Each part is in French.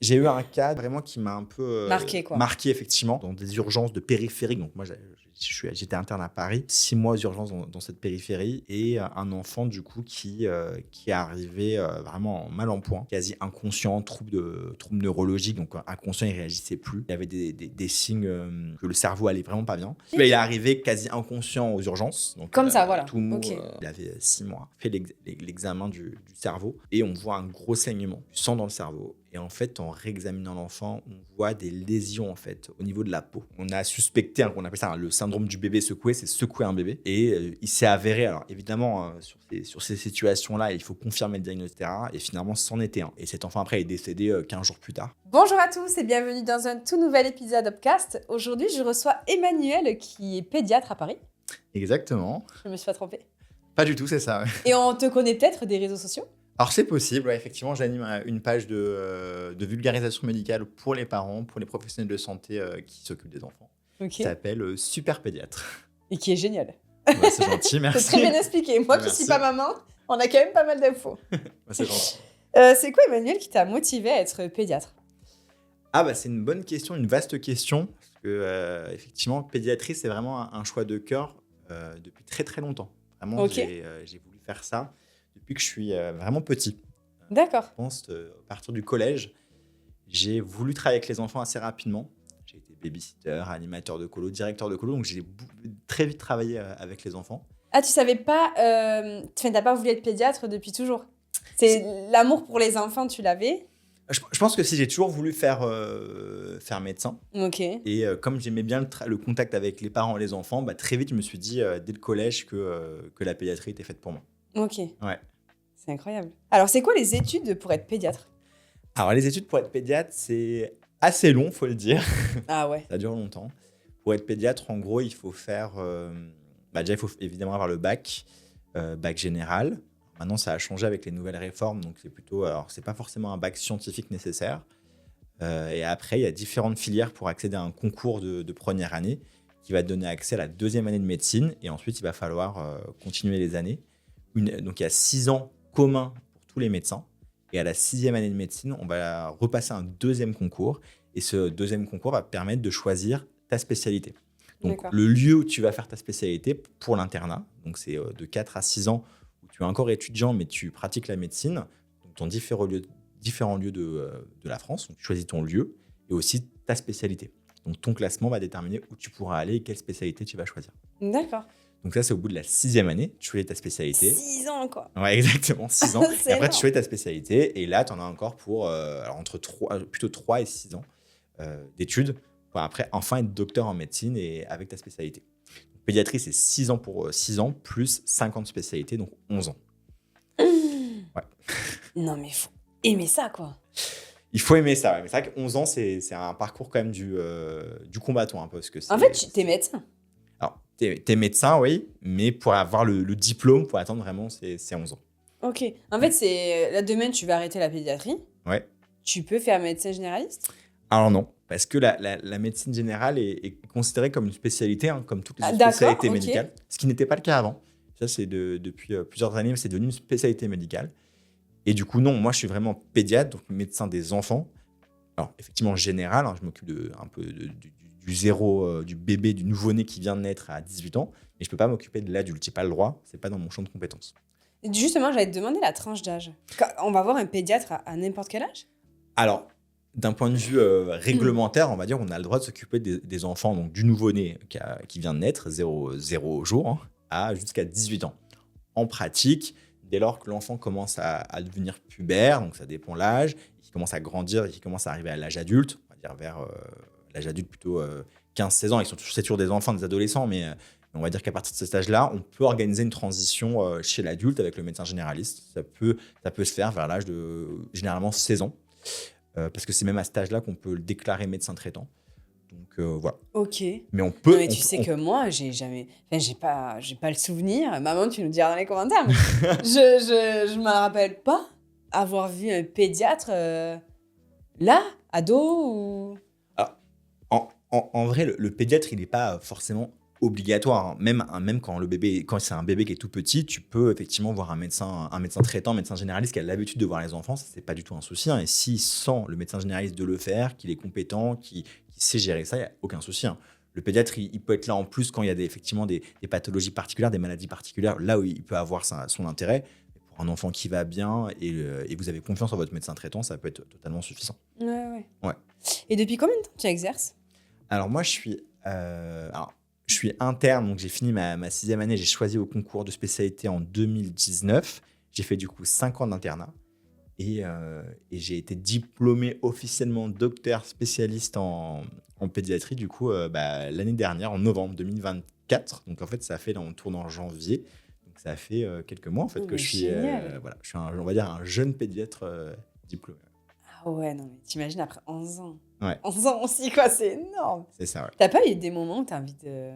J'ai eu un cas vraiment qui m'a un peu Marqué, quoi. marqué, effectivement, dans des urgences de périphérique. Donc, moi, j'étais interne à Paris, 6 mois aux urgences dans cette périphérie, et un enfant, du coup, qui est arrivé vraiment mal en point, quasi inconscient, trouble neurologique. Donc, inconscient, il ne réagissait plus. Il y avait des signes que le cerveau allait vraiment pas bien. Il est arrivé quasi inconscient aux urgences. Donc, Comme ça, voilà. Tout mou. Ok. Il avait 6 mois. Fait l'examen du cerveau et on voit un gros saignement, du sang dans le cerveau. Et en fait, en réexaminant l'enfant, on voit des lésions en fait au niveau de la peau. On a suspecté, on appelle ça le syndrome du bébé secoué, c'est secouer un bébé. Et il s'est avéré, alors évidemment, sur ces situations-là, il faut confirmer le diagnostic, etc. Et finalement, c'en était un. Et cet enfant, après, est décédé 15 jours plus tard. Bonjour à tous et bienvenue dans un tout nouvel épisode Upcast. Aujourd'hui, je reçois Emmanuel qui est pédiatre à Paris. Exactement. Je me suis pas trompée. Pas du tout, c'est ça. Ouais. Et on te connaît peut-être des réseaux sociaux? Alors c'est possible, ouais, effectivement, j'anime une page de vulgarisation médicale pour les parents, pour les professionnels de santé qui s'occupent des enfants. Ok. Qui s'appelle Super Pédiatre. Et qui est génial. Bah, c'est gentil, merci. C'est très bien expliqué. Moi qui Merci. suis pas maman, on a quand même pas mal d'infos. Bah, c'est gentil. C'est quoi, Emmanuel, qui t'a motivé à être pédiatre? Ah bah c'est une bonne question, une vaste question, parce que effectivement, pédiatrie, c'est vraiment un choix de cœur depuis très très longtemps. Vraiment, Ok. j'ai voulu faire ça depuis que je suis vraiment petit. D'accord. Je pense à partir du collège, j'ai voulu travailler avec les enfants assez rapidement. J'ai été babysitter, animateur de colo, directeur de colo, donc j'ai très vite travaillé avec les enfants. Ah, tu savais pas... t'as pas voulu être pédiatre depuis toujours? C'est l'amour pour les enfants, tu l'avais? Je pense que si j'ai toujours voulu faire médecin, Ok. et comme j'aimais bien le contact avec les parents et les enfants, bah, très vite je me suis dit dès le collège que la pédiatrie était faite pour moi. Ok. Ouais. C'est incroyable. Alors, c'est quoi les études pour être pédiatre? Alors les études pour être pédiatre, c'est assez long, faut le dire. Ah ouais. Ça dure longtemps. Pour être pédiatre, en gros, il faut faire... déjà, il faut évidemment avoir le bac général. Maintenant, ça a changé avec les nouvelles réformes, donc c'est plutôt... Alors, c'est pas forcément un bac scientifique nécessaire. Et après, il y a différentes filières pour accéder à un concours de première année qui va te donner accès à la deuxième année de médecine. Et ensuite, il va falloir continuer les années. Donc, il y a 6 ans communs pour tous les médecins. Et à la 6e année de médecine, on va repasser un deuxième concours. Et ce deuxième concours va te permettre de choisir ta spécialité. Donc, D'accord. le lieu où tu vas faire ta spécialité pour l'internat, donc c'est de 4 à 6 ans où tu es encore étudiant, mais tu pratiques la médecine, donc dans différents lieux de la France. Donc, tu choisis ton lieu et aussi ta spécialité. Donc, ton classement va déterminer où tu pourras aller et quelle spécialité tu vas choisir. D'accord. Donc ça, c'est au bout de la 6e année, tu choisis ta spécialité. 6 ans, quoi. Ouais, exactement, 6 ans. C'est Et après, tu énorme. choisis ta spécialité. Et là, tu en as encore pour entre 3 et 6 ans d'études pour après enfin être docteur en médecine et avec ta spécialité. Donc, pédiatrie, c'est 6 ans pour 6 ans plus 50 spécialités, donc 11 ans. Ouais. Non, mais faut aimer ça, quoi. Il faut aimer ça, ouais. Mais c'est vrai que 11 ans, c'est un parcours quand même du combattant un peu. Parce que En fait, t'es médecin. Alors, t'es médecin, oui, mais pour avoir le diplôme, pour attendre vraiment, c'est 11 ans. Ok. En fait, c'est là demain, tu vas arrêter la pédiatrie. Ouais. Tu peux faire médecin généraliste? Alors non, parce que la médecine générale est considérée comme une spécialité, hein, comme toutes les autres d'accord, spécialités ok. médicales, ce qui n'était pas le cas avant. Ça, c'est depuis plusieurs années, c'est devenu une spécialité médicale. Et du coup, non, moi, je suis vraiment pédiatre, donc médecin des enfants. Alors, effectivement, général, hein, je m'occupe un peu du zéro, du bébé, du nouveau-né qui vient de naître à 18 ans, mais je ne peux pas m'occuper de l'adulte. Je n'ai pas le droit, ce n'est pas dans mon champ de compétences. Justement, j'allais te demander la tranche d'âge. On va voir un pédiatre à n'importe quel âge? Alors, d'un point de vue réglementaire, on va dire, on a le droit de s'occuper des enfants, donc du nouveau-né qui vient de naître, 0 jour, hein, à jusqu'à 18 ans. En pratique, dès lors que l'enfant commence à devenir pubère, donc ça dépend l'âge, il commence à grandir et qu'il commence à arriver à l'âge adulte, on va dire vers l'âge adulte plutôt 15-16 ans, c'est toujours des enfants, des adolescents, mais on va dire qu'à partir de ce âge-là, on peut organiser une transition chez l'adulte avec le médecin généraliste. Ça peut se faire vers l'âge de généralement 16 ans. Parce que c'est même à cet âge-là qu'on peut le déclarer médecin traitant. Donc voilà. Ok. Mais on peut. Non, mais tu sais que moi, j'ai pas le souvenir. Maman, tu nous diras dans les commentaires. Mais je me rappelle pas avoir vu un pédiatre là, ado ou. Alors, en vrai, le pédiatre, il n'est pas forcément obligatoire, hein. Même quand c'est un bébé qui est tout petit, tu peux effectivement voir un médecin traitant, un médecin généraliste qui a l'habitude de voir les enfants, ça, c'est pas du tout un souci, hein. Et s'il sent le médecin généraliste de le faire, qu'il est compétent, qu'il sait gérer ça, il n'y a aucun souci, hein. Le pédiatre, il peut être là en plus quand il y a effectivement des pathologies particulières, des maladies particulières, là où il peut avoir son intérêt. Pour un enfant qui va bien et vous avez confiance en votre médecin traitant, ça peut être totalement suffisant. Ouais. Ouais. Et depuis combien de temps tu exerces? Alors moi, je suis interne, donc j'ai fini ma 6e année, j'ai choisi au concours de spécialité en 2019. J'ai fait du coup 5 ans d'internat et j'ai été diplômé officiellement docteur spécialiste en pédiatrie du coup l'année dernière, en novembre 2024. Donc en fait, ça fait, là on tourne en janvier, donc ça fait quelques mois en fait que je suis, je suis on va dire un jeune pédiatre diplômé. Ah ouais, non, mais t'imagines après 11 ans. Ouais. 11 ans aussi, quoi, c'est énorme. C'est ça, ouais. T'as pas eu des moments où t'as envie de...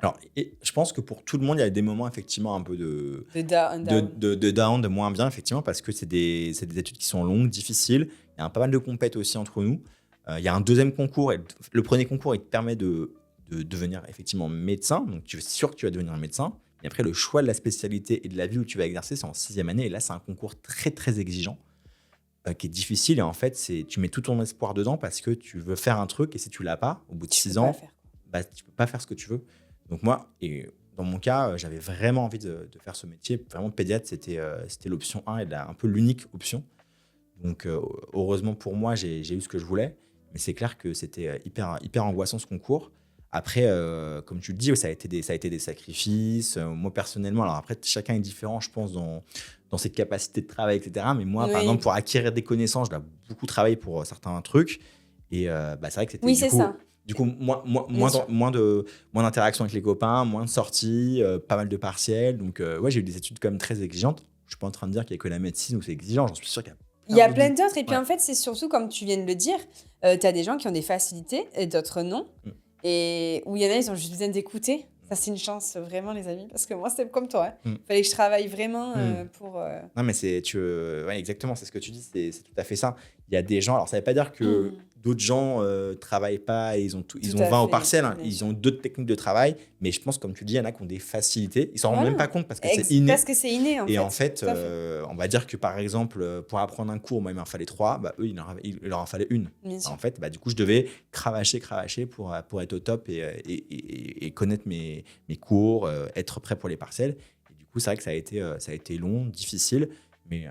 Alors, je pense que pour tout le monde, il y a des moments effectivement un peu De down. de down, de moins bien, effectivement, parce que c'est des études qui sont longues, difficiles. Il y a pas mal de compètes aussi entre nous. Il y a un deuxième concours. Et le premier concours, il te permet de devenir effectivement médecin. Donc, tu es sûr que tu vas devenir un médecin. Et après, le choix de la spécialité et de la ville où tu vas exercer, c'est en 6e année. Et là, c'est un concours très, très exigeant, qui est difficile. Et en fait, tu mets tout ton espoir dedans parce que tu veux faire un truc. Et si tu l'as pas, au bout de 6 ans, tu peux pas faire ce que tu veux. Donc moi, et dans mon cas, j'avais vraiment envie de faire ce métier. Vraiment, pédiatre, c'était l'option 1 et un peu l'unique option. Donc heureusement pour moi, j'ai eu ce que je voulais. Mais c'est clair que c'était hyper angoissant ce concours. Après, comme tu le dis, ça a été des sacrifices. Moi, personnellement, alors après, chacun est différent, je pense, dans ses capacités de travail, etc. Mais moi, par exemple, pour acquérir des connaissances, je dois beaucoup travailler pour certains trucs. Et c'est vrai que c'était ça. Du coup, moins d'interaction avec les copains, moins de sorties, pas mal de partiels. Donc, j'ai eu des études quand même très exigeantes. Je suis pas en train de dire qu'il n'y a que la médecine où c'est exigeant. J'en suis sûr qu'il y a plein d'autres. Et puis, en fait, c'est surtout, comme tu viens de le dire, tu as des gens qui ont des facilités et d'autres non. Et où il y en a, ils ont juste besoin d'écouter. Ça, c'est une chance, vraiment, les amis. Parce que moi, c'était comme toi. Fallait que je travaille vraiment pour... Non, mais exactement, c'est ce que tu dis. C'est tout à fait ça. Il y a des gens... Alors, ça ne veut pas dire que d'autres gens travaillent pas et ils ont 20 au partiel. Hein. Ils ont d'autres techniques de travail. Mais je pense, comme tu dis, il y en a qui ont des facilités. Ils s'en rendent même pas compte parce que c'est inné. Parce que c'est inné, en fait. Et en fait, on va dire que, par exemple, pour apprendre un cours, moi, il m'en fallait 3. Eux, il leur en fallait une. En fait, du coup, je devais cravacher pour être au top et connaître mes cours, être prêt pour les partiels. Et du coup, c'est vrai que ça a été long, difficile, mais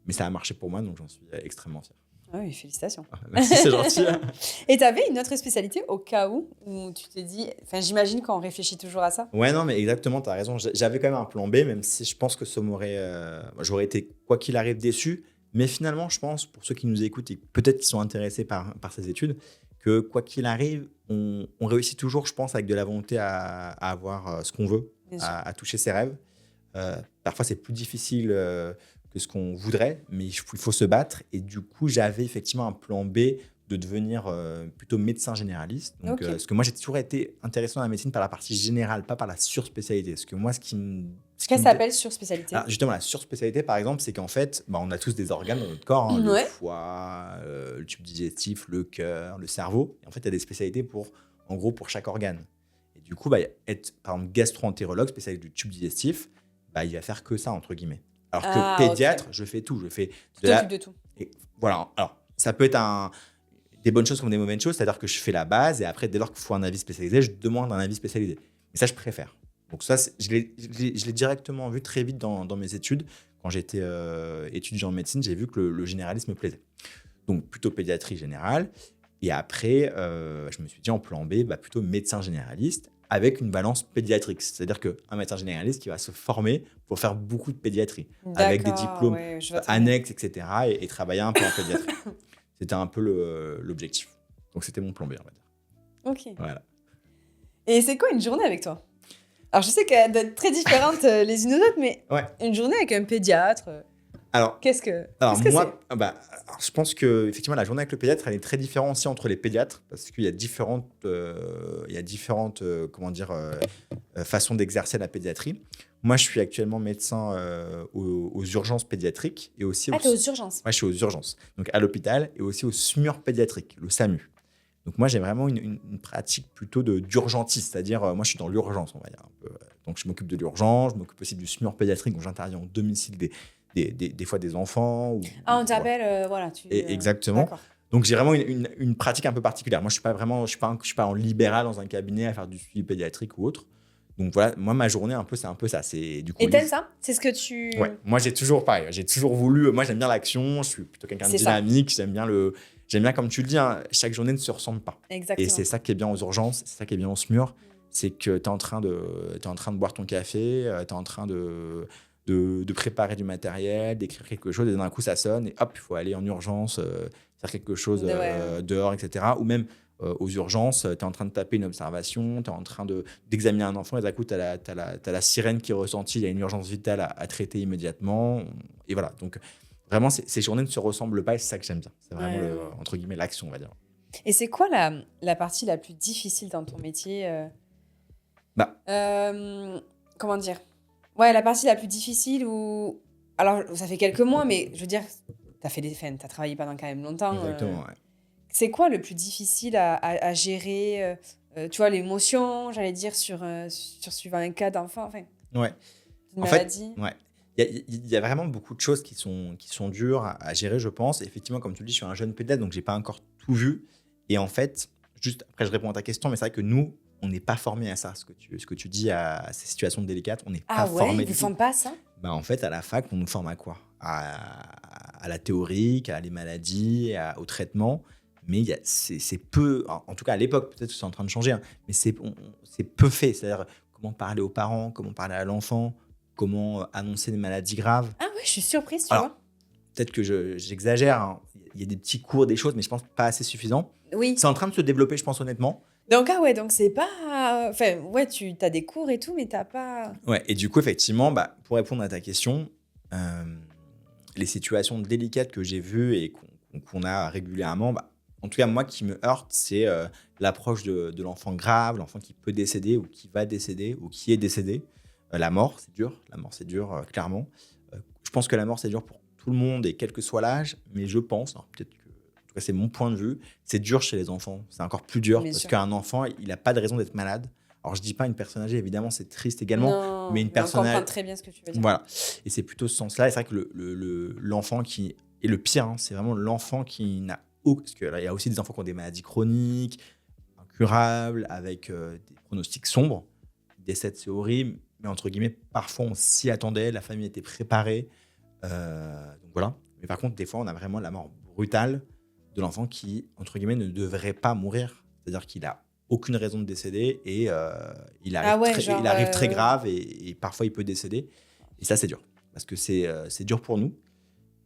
ça a marché pour moi, donc j'en suis extrêmement fier. Ah oui, félicitations. Merci, c'est gentil. Et tu avais une autre spécialité au cas où tu t'es dit... Enfin, j'imagine qu'on réfléchit toujours à ça. Ouais, non, mais exactement, tu as raison. J'avais quand même un plan B, même si je pense que ça j'aurais été, quoi qu'il arrive, déçu. Mais finalement, je pense, pour ceux qui nous écoutent et peut-être qui sont intéressés par ces études, que quoi qu'il arrive, on réussit toujours, je pense, avec de la volonté à avoir ce qu'on veut, à toucher ses rêves. Parfois, c'est plus difficile que ce qu'on voudrait, mais il faut se battre. Et du coup, j'avais effectivement un plan B de devenir plutôt médecin généraliste. Donc, parce que moi, j'ai toujours été intéressé dans la médecine par la partie générale, pas par la surspécialité. Parce que moi, qu'est-ce que ça s'appelle surspécialité? Alors, justement, la surspécialité, par exemple, c'est qu'en fait, on a tous des organes dans notre corps, hein, le foie, le tube digestif, le cœur, le cerveau. Et en fait, il y a des spécialités pour chaque organe. Et du coup, être, par exemple, gastro-entérologue, spécialiste du tube digestif, il va faire que ça, entre guillemets. Alors que pédiatre, je fais tout. Je fais de tout. Et voilà. Alors, ça peut être des bonnes choses comme des mauvaises choses, c'est-à-dire que je fais la base et après, dès lors qu'il faut un avis spécialisé, je demande un avis spécialisé. Mais ça, je préfère. Donc ça, je l'ai directement vu très vite dans mes études. Quand j'étais étudiant en médecine, j'ai vu que le généralisme me plaisait. Donc plutôt pédiatrie générale. Et après, je me suis dit en plan B, plutôt médecin généraliste avec une balance pédiatrique. C'est-à-dire qu'un médecin généraliste qui va se former pour faire beaucoup de pédiatrie, avec des diplômes annexes, etc. Et travailler un peu en pédiatrie. C'était un peu l'objectif. Donc c'était mon plan B, on va dire. Ok. Voilà. Et c'est quoi une journée avec toi? Alors je sais qu'elle doit être très différente les unes aux autres, mais une journée avec un pédiatre... Alors, qu'est-ce que moi, je pense que effectivement la journée avec le pédiatre, elle est très différente aussi entre les pédiatres parce qu'il y a différentes, façons d'exercer la pédiatrie. Moi, je suis actuellement médecin aux urgences pédiatriques et aussi. T'es aux urgences. Moi, je suis aux urgences, donc à l'hôpital et aussi au SMUR pédiatrique, le SAMU. Donc moi, j'ai vraiment une pratique plutôt d'urgentiste, c'est-à-dire moi, je suis dans l'urgence, on va dire un peu. Donc je m'occupe de l'urgence, je m'occupe aussi du SMUR pédiatrique, donc j'interviens au domicile des fois des enfants. On t'appelle, voilà. Exactement. D'accord. Donc j'ai vraiment une pratique un peu particulière. Moi, je suis pas en libéral dans un cabinet à faire du suivi pédiatrique ou autre. Donc voilà, moi, ma journée, c'est un peu ça. C'est, du coup, Et t'aimes ça? C'est ce que tu... Ouais, moi, j'ai toujours voulu... Moi, j'aime bien l'action, je suis plutôt quelqu'un de dynamique, j'aime bien, comme tu le dis, hein, chaque journée ne se ressemble pas. Exactement. Et c'est ça qui est bien aux urgences, c'est ça qui est bien au SMUR, c'est que tu es en train de boire ton café, tu es en train de préparer du matériel, d'écrire quelque chose, et d'un coup, ça sonne, et hop, il faut aller en urgence, faire quelque chose dehors, etc. Ou même aux urgences, tu es en train de taper une observation, tu es en train d'examiner un enfant, et d'un coup, tu as la sirène qui est ressentie, il y a une urgence vitale à traiter immédiatement. Et voilà, donc vraiment, ces journées ne se ressemblent pas, et c'est ça que j'aime bien. C'est vraiment, entre guillemets, l'action, on va dire. Et c'est quoi la partie la plus difficile dans ton métier comment dire? Ouais, la partie la plus difficile où... Alors, ça fait quelques mois, mais je veux dire, t'as travaillé pendant quand même longtemps. Exactement, ouais. C'est quoi le plus difficile à gérer tu vois, l'émotion, j'allais dire, sur suivant un cas d'enfant, enfin, ouais. une maladie. Ouais. Il y a vraiment beaucoup de choses qui sont dures à gérer, je pense. Et effectivement, comme tu le dis, je suis un jeune pédiatre, donc j'ai pas encore tout vu. Et en fait, juste après, je réponds à ta question, mais c'est vrai que nous, on n'est pas formés à ça. Ce que tu dis à ces situations délicates, on n'est pas formés. Ils ne forment pas à ça? En fait, à la fac, on nous forme à quoi? À la théorique, à les maladies, au traitement. Mais c'est peu, en tout cas à l'époque, peut-être que c'est en train de changer, hein, mais c'est peu fait. C'est-à-dire comment parler aux parents, comment parler à l'enfant, comment annoncer des maladies graves. Ah ouais, je suis surprise, tu vois. Peut-être que j'exagère, hein. Il y a des petits cours, des choses, mais je pense pas assez suffisant. Oui. C'est en train de se développer, je pense, honnêtement. Donc, donc c'est pas... Enfin, ouais, tu as des cours et tout, mais t'as pas... Ouais, et du coup, effectivement, pour répondre à ta question, les situations délicates que j'ai vues et qu'on a régulièrement, en tout cas, moi, qui me heurte, c'est l'approche de l'enfant grave, l'enfant qui peut décéder ou qui va décéder ou qui est décédé. La mort, c'est dur. La mort, c'est dur, clairement. Je pense que la mort, c'est dur pour tout le monde et quel que soit l'âge, mais je pense, peut-être que, en tout cas, c'est mon point de vue, c'est dur chez les enfants. C'est encore plus dur parce qu'un enfant, il n'a pas de raison d'être malade. Alors, je dis pas une personne âgée, évidemment, c'est triste également, mais une personne âgée. On comprend très bien ce que tu veux dire. Voilà. Et c'est plutôt ce sens-là. Et c'est vrai que l'enfant qui est le pire, hein, c'est vraiment l'enfant qui n'a parce qu'il y a aussi des enfants qui ont des maladies chroniques, incurables, avec des pronostics sombres. Ils décèdent, c'est horrible, mais entre guillemets, parfois on s'y attendait, la famille était préparée. Donc voilà. Mais par contre, des fois, on a vraiment la mort brutale de l'enfant qui, entre guillemets, ne devrait pas mourir. C'est-à-dire qu'il n'a aucune raison de décéder et il arrive très grave et parfois il peut décéder. Et ça, c'est dur. Parce que c'est dur pour nous,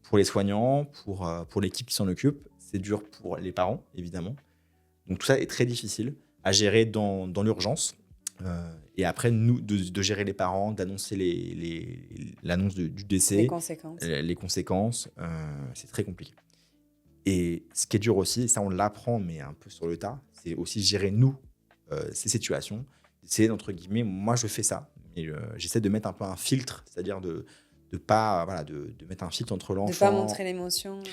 pour les soignants, pour l'équipe qui s'en occupe. C'est dur pour les parents, évidemment. Donc tout ça est très difficile à gérer dans l'urgence. Et après, nous, de gérer les parents, d'annoncer l'annonce du décès. Les conséquences. C'est très compliqué. Et ce qui est dur aussi, et ça on l'apprend, mais un peu sur le tas, c'est aussi gérer, nous, ces situations. C'est, entre guillemets, moi je fais ça. Mais j'essaie de mettre un peu un filtre, c'est-à-dire de mettre un filtre entre l'enfant. De pas montrer l'émotion.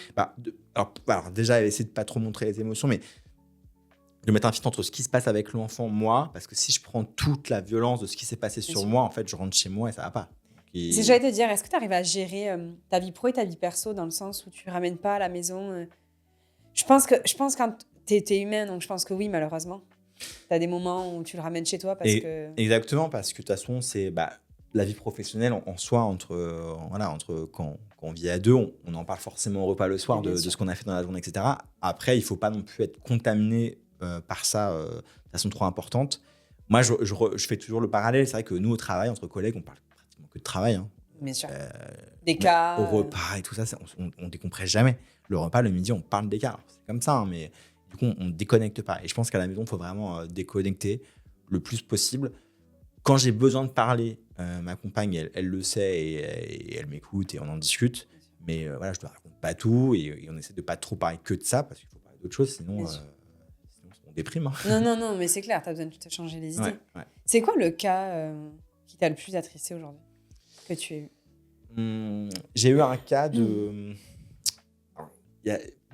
Alors déjà, essayer de pas trop montrer les émotions, mais de mettre un filtre entre ce qui se passe avec l'enfant, moi, parce que si je prends toute la violence de ce qui s'est passé sur moi, en fait, je rentre chez moi et ça va pas. C'est j'allais te dire, est-ce que tu arrives à gérer ta vie pro et ta vie perso dans le sens où tu ramènes pas à la maison Je pense quand t'es humain, donc je pense que oui, malheureusement. T'as des moments où tu le ramènes chez toi parce que... Exactement, parce que de toute façon, c'est... la vie professionnelle en soi, entre quand on vit à deux, on en parle forcément au repas le soir de ce qu'on a fait dans la journée, etc. Après, il ne faut pas non plus être contaminé par ça de façon trop importante. Moi, je fais toujours le parallèle. C'est vrai que nous, au travail, entre collègues, on parle pratiquement que de travail. Hein. Bien sûr. Des cas. Au repas et tout ça, on décompresse jamais. Le repas, le midi, on parle des cas. Alors, c'est comme ça, hein, mais du coup, on ne déconnecte pas. Et je pense qu'à la maison, il faut vraiment déconnecter le plus possible. Quand j'ai besoin de parler, ma compagne, elle le sait et elle m'écoute et on en discute. Mais je ne te raconte pas tout et on essaie de ne pas trop parler que de ça parce qu'il faut parler d'autres choses, sinon on déprime. Hein. Non, mais c'est clair, tu as besoin de te changer les idées. Ouais. C'est quoi le cas qui t'a le plus attristé aujourd'hui que tu as eu J'ai eu un cas de...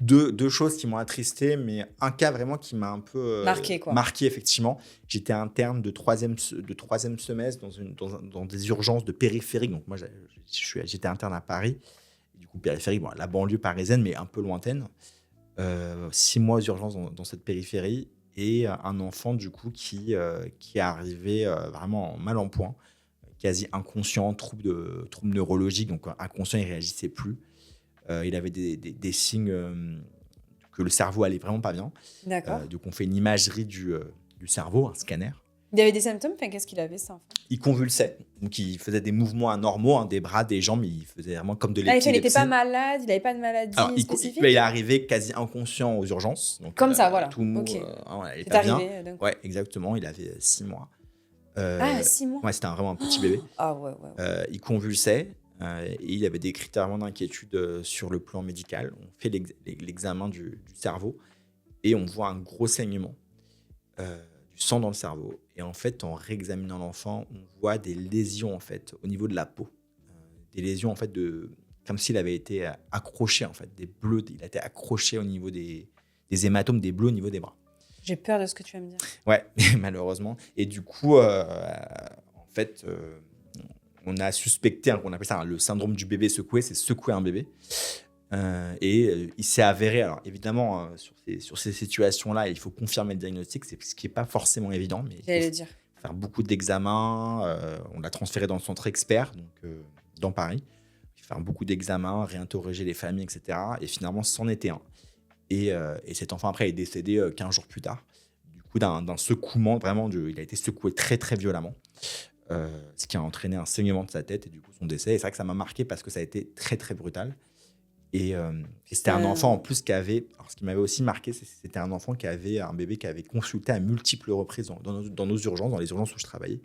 deux choses qui m'ont attristé, mais un cas vraiment qui m'a un peu Marqué, quoi. marqué, effectivement. J'étais interne de troisième semestre dans des urgences de périphérique. Donc, moi, j'étais interne à Paris. Et du coup, périphérique, bon, la banlieue parisienne, mais un peu lointaine. 6 mois aux urgences dans cette périphérie. Et un enfant, du coup, qui est arrivé vraiment mal en point, quasi inconscient, trouble neurologique. Donc, inconscient, il ne réagissait plus. Il avait des signes que le cerveau allait vraiment pas bien. D'accord. Donc, on fait une imagerie du cerveau, un scanner. Il avait des symptômes, enfin, qu'est-ce qu'il avait, ça, enfant? Il convulsait, donc il faisait des mouvements anormaux, hein, des bras, des jambes, il faisait vraiment comme de Il l'épilepsie. n'était pas malade, il n'avait pas de maladie Alors, spécifique? il est arrivé quasi inconscient aux urgences. Donc, comme ça, voilà. Tout mou, Ok. voilà, il est C'est pas bien. arrivé d'un coup. Ouais, exactement, il avait 6 mois. 6 mois? Ouais, c'était vraiment un petit bébé. Ah ouais, ouais. Il convulsait et il y avait des critères vraiment d'inquiétude sur le plan médical. On fait l'examen du cerveau et on voit un gros saignement, du sang dans le cerveau. Et en fait, en réexaminant l'enfant, on voit des lésions en fait, au niveau de la peau. Des lésions en fait, comme s'il avait été accroché, en fait, des bleus. Il a été accroché au niveau des hématomes, des bleus au niveau des bras. J'ai peur de ce que tu vas me dire. Ouais, malheureusement. Et du coup, en fait, on a suspecté, on appelle ça le syndrome du bébé secoué, c'est secouer un bébé. Il s'est avéré, alors évidemment, sur ces situations-là, il faut confirmer le diagnostic, c'est ce qui n'est pas forcément évident, mais J'allais le dire. faire beaucoup d'examens. On l'a transféré dans le centre expert, donc dans Paris. Faire beaucoup d'examens, réinterroger les familles, etc. Et finalement, c'en était un. Et cet enfant, après, est décédé 15 jours plus tard. Du coup, d'un secouement, vraiment, il a été secoué très, très violemment. Ce qui a entraîné un saignement de sa tête et du coup, son décès. Et c'est vrai que ça m'a marqué parce que ça a été très, très brutal. Et c'était un enfant, en plus, qui avait... Alors, ce qui m'avait aussi marqué, c'était un enfant un bébé qui avait consulté à multiples reprises dans nos urgences, dans les urgences où je travaillais,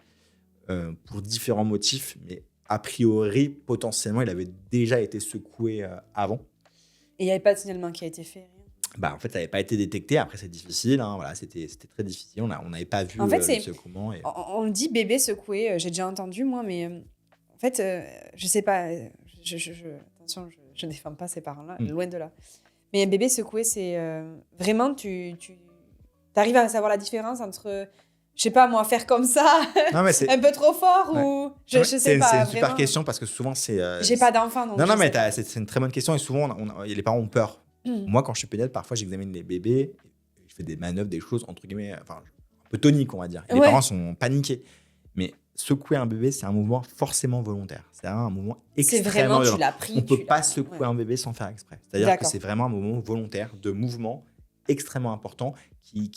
pour différents motifs. Mais a priori, potentiellement, il avait déjà été secoué avant. Et il n'y avait pas de signalement qui a été fait, rien? Bah, en fait, ça n'avait pas été détecté. Après, c'est difficile. Hein, voilà, c'était très difficile. On n'avait pas vu En fait, le secouement. On le dit bébé secoué, j'ai déjà entendu, moi, mais en fait, je sais pas. Attention, je ne défends pas ces parents-là, loin de là. Mais un bébé secoué, c'est vraiment, tu arrives à savoir la différence entre, je sais pas moi, faire comme ça, non, mais un peu trop fort ou je sais pas. C'est une super vraiment. question parce que souvent, c'est. J'ai pas d'enfant, donc. Non, mais c'est une très bonne question et souvent, les parents ont peur. Moi, quand je suis pédiatre, parfois, j'examine les bébés, je fais des manœuvres, des choses, entre guillemets, enfin, un peu toniques, on va dire. Et les parents sont paniqués. Mais secouer un bébé, c'est un mouvement forcément volontaire. C'est un mouvement extrêmement violent. Tu l'as pris. On ne peut pas secouer un bébé sans faire exprès. C'est-à-dire que c'est vraiment un mouvement volontaire de mouvement extrêmement important qui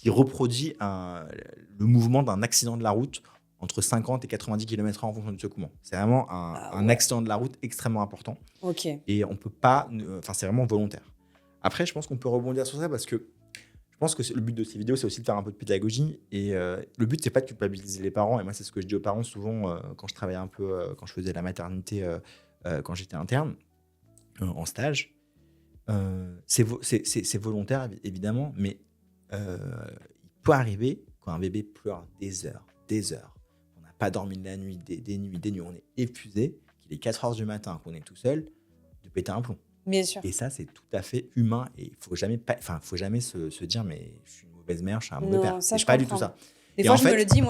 reproduit le mouvement d'un accident de la route entre 50 et 90 km/h en fonction du secouement. C'est vraiment un accident de la route extrêmement important. Ok. Et on peut pas... Enfin, c'est vraiment volontaire. Après, je pense qu'on peut rebondir sur ça parce que je pense que le but de ces vidéos, c'est aussi de faire un peu de pédagogie. Et le but, c'est pas de culpabiliser les parents. Et moi, c'est ce que je dis aux parents souvent quand je travaillais un peu, quand je faisais la maternité, quand j'étais interne, en stage. C'est volontaire, évidemment, mais il peut arriver quand un bébé pleure des heures. On n'a pas dormi de la nuit, des nuits, on est épuisé, qu'il est 4 heures du matin, qu'on est tout seul, de péter un plomb. Bien sûr. Et ça, c'est tout à fait humain. Et il ne faut jamais se dire, mais je suis une mauvaise mère, je suis un mauvais père. C'est pas du tout ça. Des fois, je me le dis,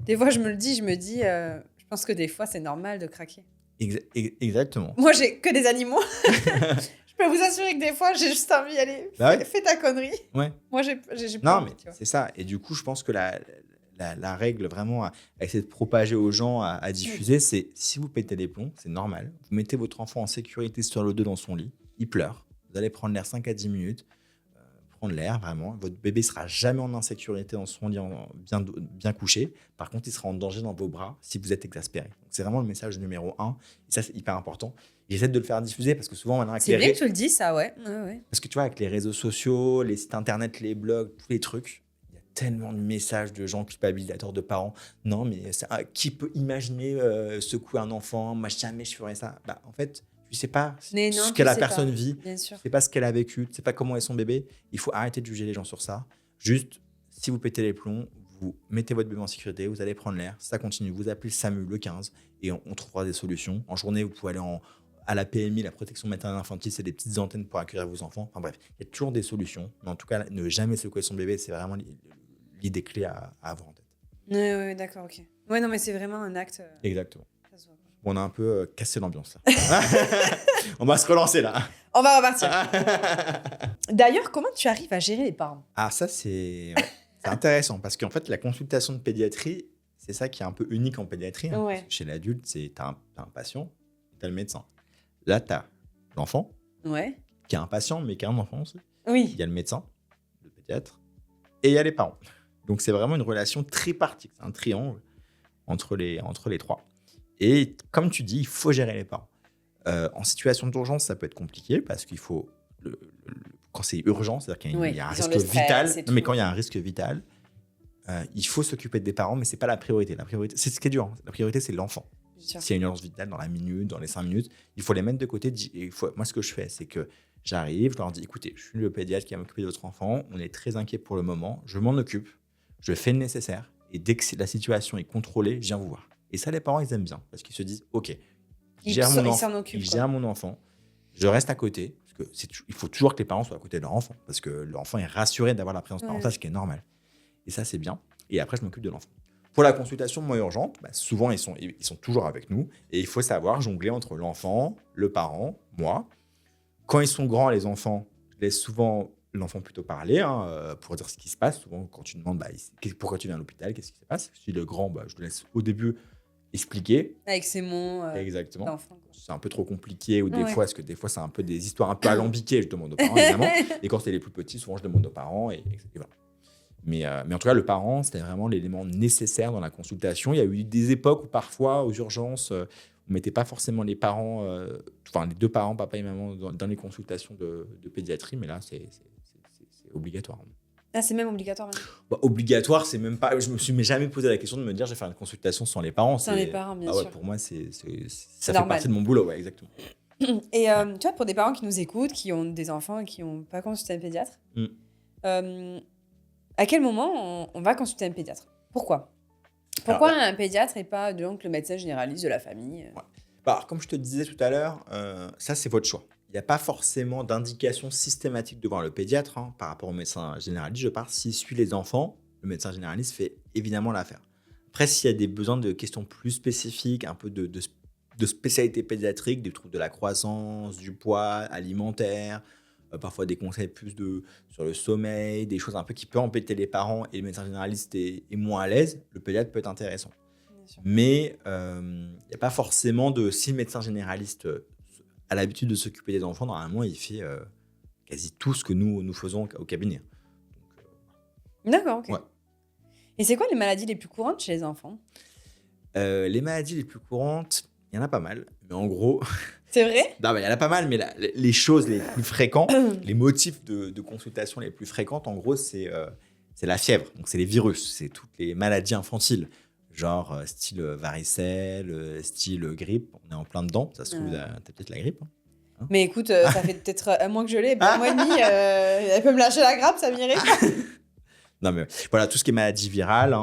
des fois, je me dis, je pense que des fois, c'est normal de craquer. Exactement. Moi, j'ai que des animaux. Je peux vous assurer que des fois, j'ai juste envie d'aller, fais ta connerie. Ouais. Moi, j'ai pas envie, c'est ça. Et du coup, je pense que la règle vraiment à essayer de propager aux gens, à diffuser, c'est si vous pétez les plombs, c'est normal. Vous mettez votre enfant en sécurité sur le dos dans son lit, il pleure. Vous allez prendre l'air 5 à 10 minutes, prendre l'air vraiment. Votre bébé ne sera jamais en insécurité dans son lit bien couché. Par contre, il sera en danger dans vos bras si vous êtes exaspéré. Donc, c'est vraiment le message numéro 1. Et ça, c'est hyper important. J'essaie de le faire diffuser parce que souvent, maintenant, avec c'est bien que tu le dis, ça, ouais. Parce que tu vois, avec les réseaux sociaux, les sites internet, les blogs, tous les trucs, tellement de messages de gens culpabilisateurs de parents. Non, mais qui peut imaginer secouer un enfant? Moi, jamais je ferais ça. Bah, en fait, tu ne sais pas ce que la personne vit. Tu ne sais pas ce qu'elle a vécu. Tu ne sais pas comment est son bébé. Il faut arrêter de juger les gens sur ça. Juste, si vous pétez les plombs, vous mettez votre bébé en sécurité, vous allez prendre l'air. Ça continue. Vous appelez le SAMU, le 15, et on trouvera des solutions. En journée, vous pouvez aller à la PMI, la protection maternelle infantile, c'est des petites antennes pour accueillir vos enfants. Enfin bref, il y a toujours des solutions. Mais en tout cas, ne jamais secouer son bébé, c'est vraiment l'idée clé à avoir en tête. Ouais, d'accord, ok. Ouais, non, mais c'est vraiment un acte. Exactement. Bon, on a un peu cassé l'ambiance là. On va se relancer là. On va repartir. D'ailleurs, comment tu arrives à gérer les parents? Ah, ça, c'est intéressant parce qu'en fait, la consultation de pédiatrie, c'est ça qui est un peu unique en pédiatrie. Hein, Ouais. chez l'adulte, tu as un patient, tu as le médecin. Là, tu as l'enfant Ouais. qui est un patient, mais qui a un enfant aussi. Oui. Il y a le médecin, le pédiatre, et il y a les parents. Donc, c'est vraiment une relation tripartite. C'est un triangle entre les trois. Et comme tu dis, il faut gérer les parents. En situation d'urgence, ça peut être compliqué parce qu'il faut, quand c'est urgent, c'est-à-dire qu'il y a un risque vital, mais quand il y a un risque vital, il faut s'occuper des parents, mais ce n'est pas la priorité. La priorité, c'est ce qui est dur. Hein. La priorité, c'est l'enfant. S'il y a une urgence vitale dans la minute, dans les 5 minutes, il faut les mettre de côté. Moi, ce que je fais, c'est que j'arrive, je leur dis, écoutez, je suis le pédiatre qui va m'occuper de votre enfant, on est très inquiet pour le moment, je m'en occupe, je fais le nécessaire, et dès que la situation est contrôlée, je viens vous voir. Et ça, les parents, ils aiment bien, parce qu'ils se disent, ok, il gère mon enfant, je reste à côté, parce il faut toujours que les parents soient à côté de leur enfant, parce que l'enfant est rassuré d'avoir la présence parentale, ce qui est normal. Et ça, c'est bien. Et après, je m'occupe de l'enfant. Pour la consultation moins urgente, souvent, ils sont toujours avec nous, et il faut savoir jongler entre l'enfant, le parent, moi. Quand ils sont grands, les enfants, je laisse souvent l'enfant plutôt parler pour dire ce qui se passe. Souvent, quand tu demandes pourquoi tu viens à l'hôpital, qu'est-ce qui se passe, si le grand, je te laisse au début expliquer. Avec ses mots. Exactement. D'enfant. C'est un peu trop compliqué ou des fois, parce que des fois, c'est un peu des histoires un peu alambiquées. Je demande aux parents, évidemment. Et quand c'est les plus petits, souvent, je demande aux parents. Et voilà. Mais en tout cas, le parent, c'était vraiment l'élément nécessaire dans la consultation. Il y a eu des époques où parfois, aux urgences, on ne mettait pas forcément les parents, les deux parents, papa et maman, dans les consultations de pédiatrie. Mais là, c'est obligatoire. Ah, c'est même obligatoire maintenant. Obligatoire, c'est même pas. Je me suis jamais posé la question de me dire, je vais faire une consultation sans les parents. Sans les parents, bien sûr. Pour moi, ça fait partie de mon boulot, exactement. Et tu vois, pour des parents qui nous écoutent, qui ont des enfants et qui n'ont pas consulté un pédiatre, à quel moment on va consulter un pédiatre? Pourquoi un pédiatre et pas donc le médecin généraliste de la famille? Alors, comme je te disais tout à l'heure, ça, c'est votre choix. Il n'y a pas forcément d'indication systématique de voir le pédiatre par rapport au médecin généraliste. Je parle s'il suit les enfants, le médecin généraliste fait évidemment l'affaire. Après, s'il y a des besoins de questions plus spécifiques, un peu de spécialité pédiatrique, des troubles de la croissance, du poids, alimentaire, parfois des conseils plus sur le sommeil, des choses un peu qui peuvent embêter les parents et le médecin généraliste est moins à l'aise, le pédiatre peut être intéressant. Mais il n'y a pas forcément si le médecin généraliste a l'habitude de s'occuper des enfants, normalement, il fait quasi tout ce que nous faisons au cabinet. Donc, d'accord, ok. Ouais. Et c'est quoi les maladies les plus courantes chez les enfants? Les maladies les plus courantes, il y en a pas mal. Mais en gros... C'est vrai? Non, il y en a pas mal, mais les choses les plus fréquentes, les motifs de consultation les plus fréquentes, en gros, c'est la fièvre. Donc, c'est les virus, c'est toutes les maladies infantiles. Genre style varicelle, style grippe, on est en plein dedans. Ça se trouve, t'as peut-être la grippe. Hein. Mais écoute, ça fait peut-être un mois que je l'ai, un mois et demi, elle peut me lâcher la grappe, ça m'irait. Non, mais voilà, tout ce qui est maladie virale,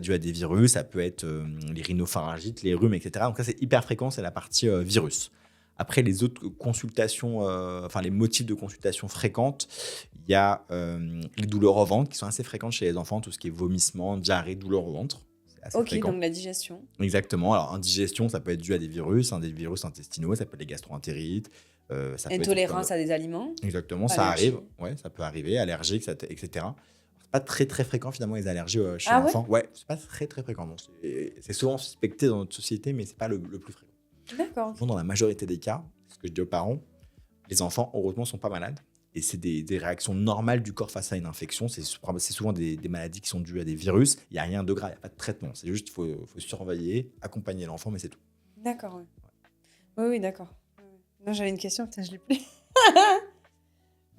dû à des virus, ça peut être les rhinopharyngites, les rhumes, etc. Donc ça, c'est hyper fréquent, c'est la partie virus. Après, les autres consultations, les motifs de consultation fréquentes, il y a les douleurs au ventre qui sont assez fréquentes chez les enfants, tout ce qui est vomissement, diarrhée, douleur au ventre. Ok, fréquent. Donc la digestion. Exactement. Alors, indigestion, ça peut être dû à des virus intestinaux, ça peut être des gastro-entérites. Intolérance à des aliments. Exactement, ça arrive. Ouais, ça peut arriver, allergique, etc. C'est pas très, très fréquent, finalement, les allergies chez l'enfant. Ouais, c'est pas très, très fréquent. Non. C'est souvent suspecté dans notre société, mais c'est pas le plus fréquent. D'accord. Dans la majorité des cas, ce que je dis aux parents, les enfants, heureusement, sont pas malades. Et c'est des réactions normales du corps face à une infection. C'est souvent des maladies qui sont dues à des virus. Il n'y a rien de grave, il n'y a pas de traitement. C'est juste qu'il faut surveiller, accompagner l'enfant, mais c'est tout. D'accord, ouais. Oui, d'accord. Non, j'avais une question, putain, je l'ai plus.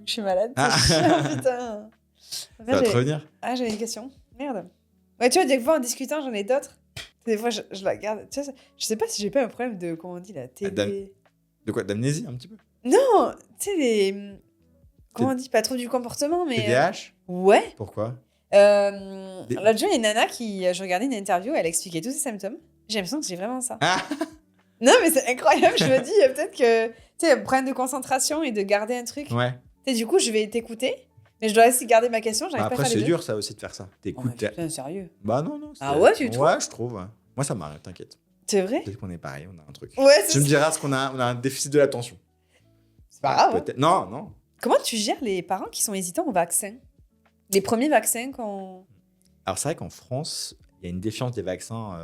Je suis malade. Putain. Ça va te revenir? Ah, j'avais une question. Merde. Ouais, tu vois, des fois, en discutant, j'en ai d'autres. Des fois, je la garde. Tu sais, je sais pas si j'ai pas un problème de, comment on dit, la télé... De quoi? D'amnésie, un petit peu? Non, tu sais, les... Comment on dit? Pas trop du comportement, mais... TDAH? Ouais. Pourquoi? L'autre jour, il y a une nana je regardais une interview, elle expliquait tous ses symptômes. J'ai l'impression que j'ai vraiment ça. Non, mais c'est incroyable. Je me dis, peut-être que, tu sais, un problème de concentration et de garder un truc. Ouais. Tu sais, du coup, je vais t'écouter, mais je dois aussi garder ma question. J'arrive pas à Après, faire les c'est deux. dur, ça aussi, de faire ça. T'écoutes. Putain, sérieux. Bah non. Ah ouais, tu trouves? Ouais, je trouve. Ouais. Moi, ça m'arrive, t'inquiète. C'est vrai? Peut-être qu'on est pareil, on a un truc. Ouais, Tu me diras parce qu'on a un déficit de l'attention. C'est pas grave. Peut-être. Non. Comment tu gères les parents qui sont hésitants au vaccin? Les premiers vaccins qu'on... Alors, c'est vrai qu'en France, il y a une défiance des vaccins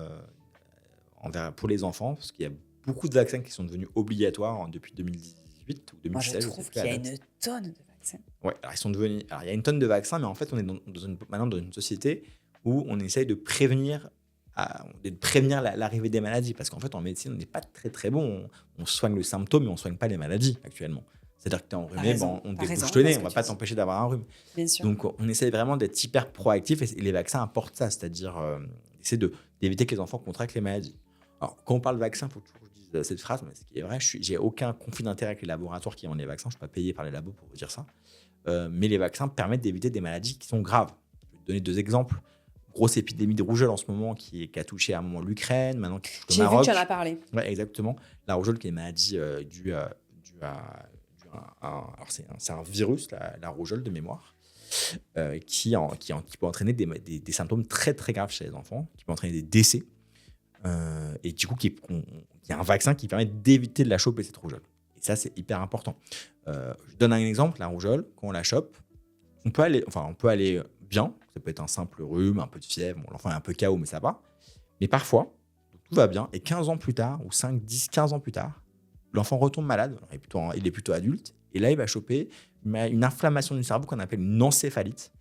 pour les enfants, parce qu'il y a beaucoup de vaccins qui sont devenus obligatoires depuis 2018 ou 2016. Moi, je trouve qu'il y a une tonne de vaccins. Ouais, alors ils sont devenus. Alors, il y a une tonne de vaccins, mais en fait, on est maintenant dans une société où on essaye de prévenir l'arrivée des maladies. Parce qu'en fait, en médecine, on n'est pas très très bon. On soigne le symptôme, mais on ne soigne pas les maladies actuellement. C'est-à-dire que tu es enrhumé, on te débouche le nez, on ne va pas t'empêcher d'avoir un rhume. Bien sûr. Donc, on essaye vraiment d'être hyper proactif et les vaccins apportent ça, c'est-à-dire essayer d'éviter que les enfants contractent les maladies. Alors, quand on parle vaccin, il faut toujours que je dise cette phrase, mais ce qui est vrai, j'ai aucun conflit d'intérêt avec les laboratoires qui vendent les vaccins. Je ne suis pas payé par les labos pour vous dire ça. Mais les vaccins permettent d'éviter des maladies qui sont graves. Je vais te donner 2 exemples. Grosse épidémie de rougeole en ce moment qui a touché à un moment l'Ukraine, maintenant qui touche le Maroc. J'ai vu que tu en as parlé. Ouais, exactement. La rougeole qui est une maladie due à alors c'est un virus, la rougeole de mémoire, qui peut entraîner des symptômes très très graves chez les enfants, qui peut entraîner des décès. Et du coup, il y a un vaccin qui permet d'éviter de la choper, cette rougeole. Et ça, c'est hyper important. Je donne un exemple, la rougeole, quand on la chope, on peut aller bien. Ça peut être un simple rhume, un peu de fièvre. Bon, l'enfant est un peu KO, mais ça va. Mais parfois, tout va bien. Et 15 ans plus tard, ou 5, 10, 15 ans plus tard, l'enfant retombe malade. Alors, il est plutôt adulte. Et là, il va choper une inflammation du cerveau qu'on appelle une encéphalite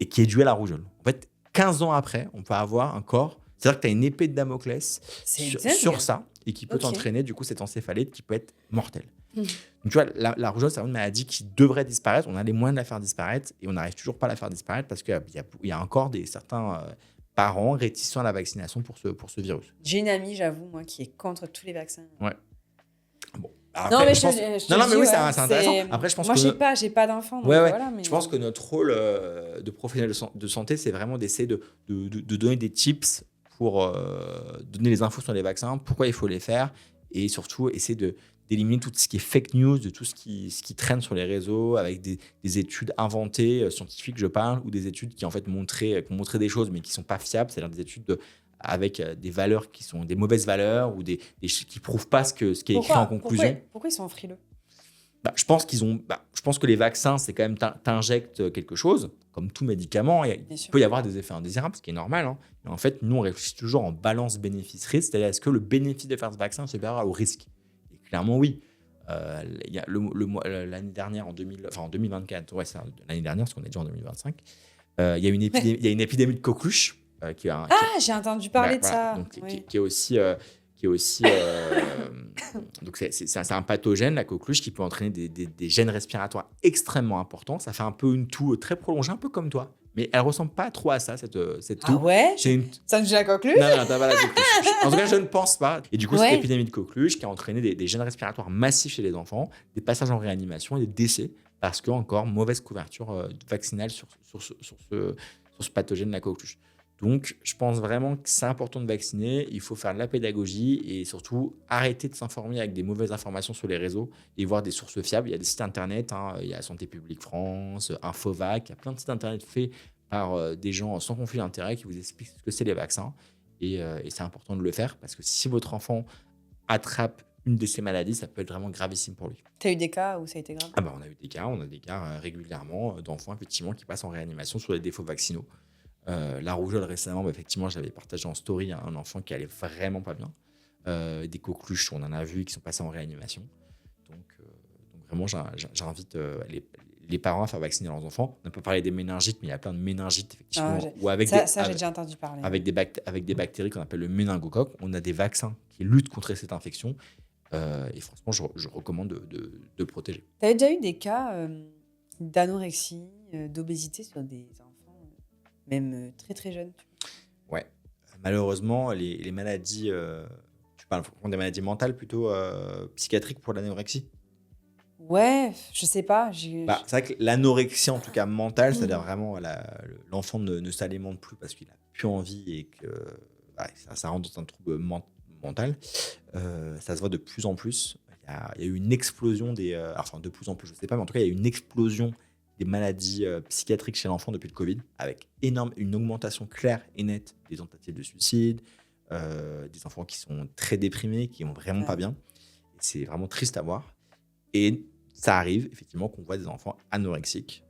et qui est due à la rougeole. En fait, 15 ans après, on peut avoir un corps. C'est-à-dire que tu as une épée de Damoclès sur ça et qui peut t'entraîner, du coup, cette encéphalite qui peut être mortelle. Donc, tu vois, la rougeole, c'est une maladie qui devrait disparaître. On a les moyens de la faire disparaître et on n'arrive toujours pas à la faire disparaître parce qu'il y a encore certains parents réticents à la vaccination pour ce virus. J'ai une amie, j'avoue, moi, qui est contre tous les vaccins. Ouais. Bon. Après, non, mais oui, c'est intéressant. Après, je pense moi, j'ai pas d'enfant. Voilà, mais... Je pense que notre rôle de professionnel de santé, c'est vraiment d'essayer de donner des tips pour donner les infos sur les vaccins, pourquoi il faut les faire, et surtout essayer d'éliminer tout ce qui est fake news, de tout ce qui traîne sur les réseaux, avec des études inventées, scientifiques, je parle, ou des études qui en fait ont montré des choses, mais qui ne sont pas fiables, c'est-à-dire des études avec des valeurs qui sont des mauvaises valeurs ou qui ne prouvent pas ce qui est écrit en conclusion. Pourquoi ils sont frileux? Je pense que les vaccins, c'est quand même t'injectes quelque chose, comme tout médicament. Il peut y avoir des effets indésirables, ce qui est normal. Hein. Mais en fait, nous, on réfléchit toujours en balance bénéfice-risque, c'est-à-dire est-ce que le bénéfice de faire ce vaccin est supérieur au risque? Et clairement, oui. Il y a l'année dernière, en 2024, ouais, c'est l'année dernière, parce qu'on est déjà en 2025, il y a une épidémie de coqueluche. J'ai entendu parler de ça. Donc, oui. qui est aussi donc c'est un pathogène, la coqueluche, qui peut entraîner des gènes respiratoires extrêmement importants. Ça fait un peu une toux très prolongée, un peu comme toi. Mais elle ressemble pas trop à ça, cette toux. Ah ouais? Ça me dit la coqueluche? Non, t'as pas la coqueluche. En tout cas, je ne pense pas. Et du coup, cette épidémie de coqueluche qui a entraîné des gènes respiratoires massifs chez les enfants, des passages en réanimation et des décès, parce que, encore, mauvaise couverture vaccinale sur ce pathogène de la coqueluche. Donc, je pense vraiment que c'est important de vacciner. Il faut faire de la pédagogie et surtout arrêter de s'informer avec des mauvaises informations sur les réseaux et voir des sources fiables. Il y a des sites internet, il y a Santé publique France, Infovac, il y a plein de sites internet faits par des gens sans conflit d'intérêt qui vous expliquent ce que c'est les vaccins. Et c'est important de le faire parce que si votre enfant attrape une de ces maladies, ça peut être vraiment gravissime pour lui. Tu as eu des cas où ça a été grave? On a des cas régulièrement d'enfants effectivement qui passent en réanimation sur des défauts vaccinaux. La rougeole récemment, effectivement, j'avais partagé en story un enfant qui allait vraiment pas bien. Des coqueluches, on en a vu qui sont passés en réanimation. Donc vraiment, j'invite les parents à faire vacciner leurs enfants. On n'a pas parlé des méningites, mais il y a plein de méningites effectivement. J'ai déjà entendu parler. Avec des bactéries qu'on appelle le méningocoque. On a des vaccins qui luttent contre cette infection. Et franchement, je recommande de protéger. Tu avais déjà eu des cas d'anorexie, d'obésité sur des enfants même très très jeune. Ouais, malheureusement, les maladies, tu parles des maladies mentales plutôt psychiatriques pour l'anorexie? Ouais, je sais pas. C'est vrai que l'anorexie, en tout cas mentale, c'est-à-dire vraiment l'enfant ne s'alimente plus parce qu'il n'a plus envie et que ça rentre dans un trouble mentale. Ça se voit de plus en plus. Il y a eu une explosion enfin, de plus en plus, je ne sais pas, mais en tout cas, il y a eu une explosion des maladies psychiatriques chez l'enfant depuis le Covid, avec une augmentation claire et nette des tentatives de suicide, des enfants qui sont très déprimés, qui vont vraiment pas bien. Et c'est vraiment triste à voir. Et ça arrive, effectivement, qu'on voit des enfants anorexiques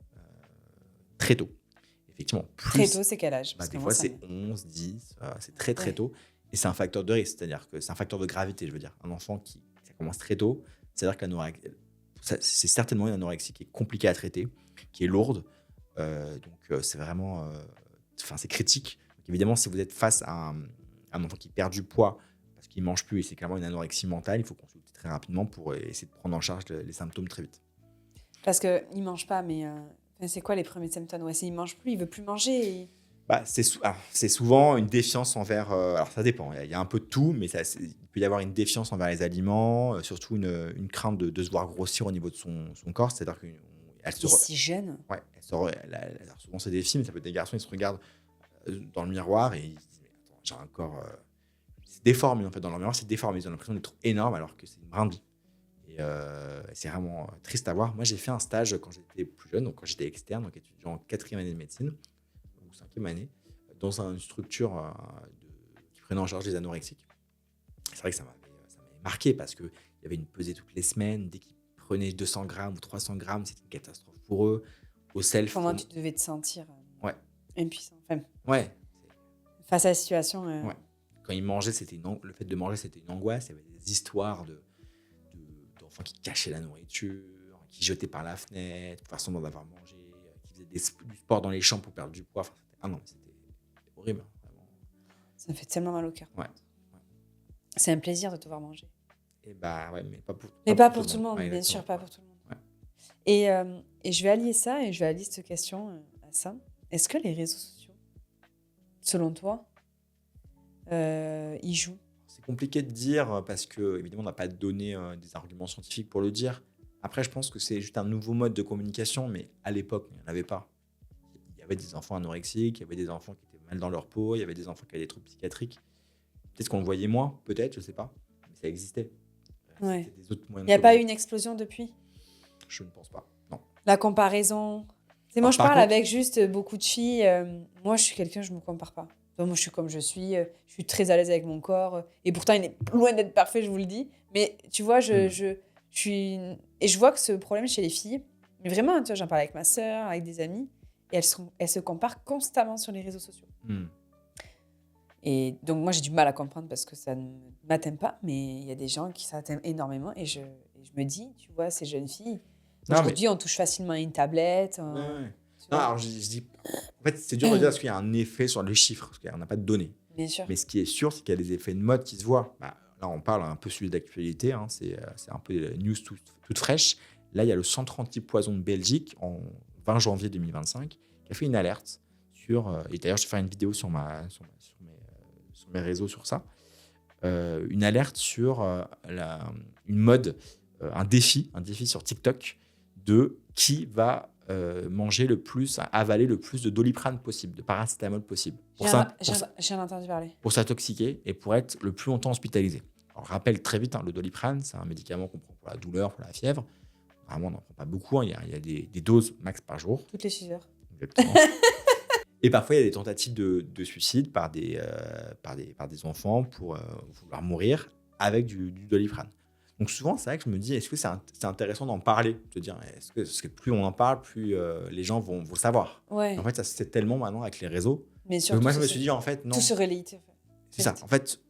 très tôt. Effectivement, très tôt, c'est quel âge? Des fois, c'est 11, 10, c'est très très tôt. Et c'est un facteur de risque, c'est-à-dire que c'est un facteur de gravité, je veux dire. Un enfant ça commence très tôt, c'est-à-dire que c'est certainement une anorexie qui est compliquée à traiter, qui est lourde. Donc, c'est vraiment... c'est critique. Donc, évidemment, si vous êtes face à un enfant qui perd du poids parce qu'il ne mange plus et c'est clairement une anorexie mentale, il faut consulter très rapidement pour essayer de prendre en charge les symptômes très vite. Parce qu'il ne mange pas, mais c'est quoi les premiers symptômes? Ouais, c'est il ne mange plus, il ne veut plus manger c'est souvent une défiance envers... alors, ça dépend. Il y a un peu de tout, mais il peut y avoir une défiance envers les aliments, surtout une crainte de se voir grossir au niveau de son corps. C'est-à-dire qu'elle se... si jeune. Ouais, alors souvent, c'est des films, ça peut être des garçons, ils se regardent dans le miroir et ils se disent « Mais attends, j'ai un corps... c'est déformé, en fait. Dans leur miroir, c'est déformé. Ils ont l'impression d'être énorme alors que c'est une brindille. Et c'est vraiment triste à voir. Moi, j'ai fait un stage quand j'étais plus jeune, donc quand j'étais externe, donc étudiant en 4e année de médecine, 5e année, dans une structure qui prenait en charge les anorexiques. C'est vrai que ça m'avait marqué parce qu'il y avait une pesée toutes les semaines. Dès qu'ils prenaient 200 grammes ou 300 grammes, c'était une catastrophe pour eux. Au self. Comment tu devais te sentir impuissant face à la situation. Ouais. Quand ils mangeaient, le fait de manger, c'était une angoisse. Il y avait des histoires d'enfants qui cachaient la nourriture, qui jetaient par la fenêtre, pour faire semblant d'avoir mangé, qui faisaient du sport dans les champs pour perdre du poids. C'était horrible. Vraiment. Ça me fait tellement mal au cœur. Ouais. C'est un plaisir de te voir manger. Et mais pas pour, pas pour tout le monde, ouais, bien sûr, pas pour tout le monde. Ouais. Et je vais allier ça, et je vais allier cette question à ça. Est-ce que les réseaux sociaux, selon toi, y jouent? C'est compliqué de dire parce que, évidemment, on n'a pas donné des arguments scientifiques pour le dire. Après, je pense que c'est juste un nouveau mode de communication, mais à l'époque, il n'y en avait pas. Il y avait des enfants anorexiques, il y avait des enfants qui étaient mal dans leur peau, il y avait des enfants qui avaient des troubles psychiatriques. Peut-être qu'on le voyait moins, peut-être, je ne sais pas, mais ça existait. Ouais. Des autres moyens il n'y a pas eu une explosion depuis? Je ne pense pas, non. La comparaison. Moi, je parle avec juste beaucoup de filles. Moi, je suis quelqu'un, je ne me compare pas. Donc, moi, je suis comme je suis très à l'aise avec mon corps. Et pourtant, il est loin d'être parfait, je vous le dis. Mais tu vois, je suis... Et je vois que ce problème chez les filles, mais vraiment, tu vois, j'en parle avec ma sœur, avec des amis, et elles se comparent constamment sur les réseaux sociaux. Et donc, moi, j'ai du mal à comprendre parce que ça ne m'atteint pas, mais il y a des gens qui s'atteignent énormément. Et je me dis, tu vois, ces jeunes filles, aujourd'hui, on touche facilement à une tablette. Ouais. Non, alors je dis... En fait, c'est dur de dire parce qu'il y a un effet sur les chiffres, parce qu'on n'a pas de données. Bien sûr. Mais ce qui est sûr, c'est qu'il y a des effets de mode qui se voient. Là, on parle un peu sujet d'actualité, hein, c'est un peu news toute fraîche. Là, il y a le centre anti-poison de Belgique, en 20 janvier 2025, qui a fait une alerte sur... et d'ailleurs, je vais faire une vidéo sur mes réseaux sur ça. Une alerte sur une mode, un défi sur TikTok de qui va manger le plus, avaler le plus de Doliprane possible, de paracétamol possible. J'en ai entendu parler. Pour s'intoxiquer et pour être le plus longtemps hospitalisé. Alors, je rappelle très vite, le Doliprane, c'est un médicament qu'on prend pour la douleur, pour la fièvre. Vraiment, on n'en prend pas beaucoup. Hein. Il y a des doses max par jour. Toutes les 6 heures. Exactement. Et parfois, il y a des tentatives de suicide par des enfants pour vouloir mourir avec du Doliprane. Donc souvent, c'est vrai que je me dis, est-ce que c'est intéressant d'en parler? De dire, est-ce que plus on en parle, plus les gens vont le savoir. Ouais. En fait, ça se fait tellement maintenant avec les réseaux. Mais surtout, moi, je me suis dit, en fait, non. Tout se relie. C'est ça. En fait,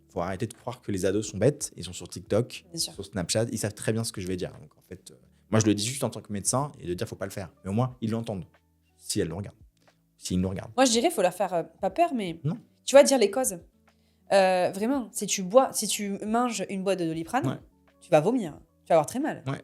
il faut arrêter de croire que les ados sont bêtes. Ils sont sur TikTok, sur Snapchat. Ils savent très bien ce que je vais dire. Donc, en fait, moi, je le dis juste en tant que médecin et de dire qu'il ne faut pas le faire. Mais au moins, ils l'entendent. Si elles le regardent. S'ils nous regardent. Moi, je dirais qu'il faut leur faire pas peur, mais non. Tu vois, dire les causes. Vraiment, si tu manges une boîte de Doliprane, tu vas vomir. Tu vas avoir très mal. Ouais,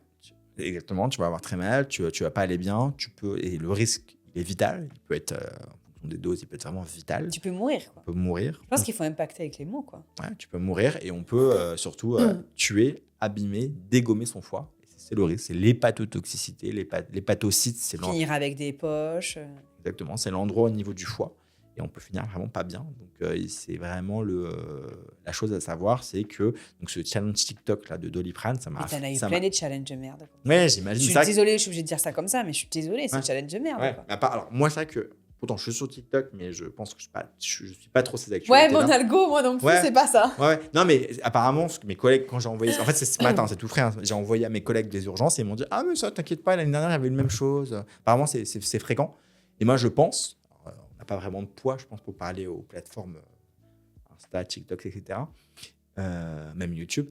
exactement. Tu vas avoir très mal. Tu vas pas aller bien. Et le risque, il est vital. Il peut être, en fonction des doses, il peut être vraiment vital. Tu peux mourir. Quoi. Tu peux mourir. Je pense qu'il faut impacter avec les mots. Quoi. Ouais, tu peux mourir et on peut surtout tuer, abîmer, dégommer son foie. C'est le risque. C'est l'hépatotoxicité, l'hépatocyte. Finir avec des poches. Exactement. C'est l'endroit au niveau du foie. et on peut finir vraiment pas bien. Donc, c'est vraiment la chose à savoir, c'est que donc ce challenge TikTok là de Doliprane, ça m'a. Mais t'en as eu plein des challenges de merde. Ouais, j'imagine. Je suis désolée, je suis obligée de dire ça comme ça, mais je suis désolée, c'est challenge de merde. Ouais. Quoi. Alors, moi, c'est vrai que pourtant, je suis sur TikTok, mais je pense que je suis pas trop ces actualités. Ouais, mon algo, moi non plus, c'est pas ça. Ouais. Non, mais apparemment, mes collègues, quand j'ai envoyé. En fait, c'est ce matin, c'est tout frais. Hein, j'ai envoyé à mes collègues des urgences et ils m'ont dit ah, mais ça, t'inquiète pas, l'année dernière, il y avait une même chose. Apparemment, c'est fréquent. Et moi, je pense, on n'a pas vraiment de poids, je pense, pour parler aux plateformes Insta, TikTok, etc. Même YouTube.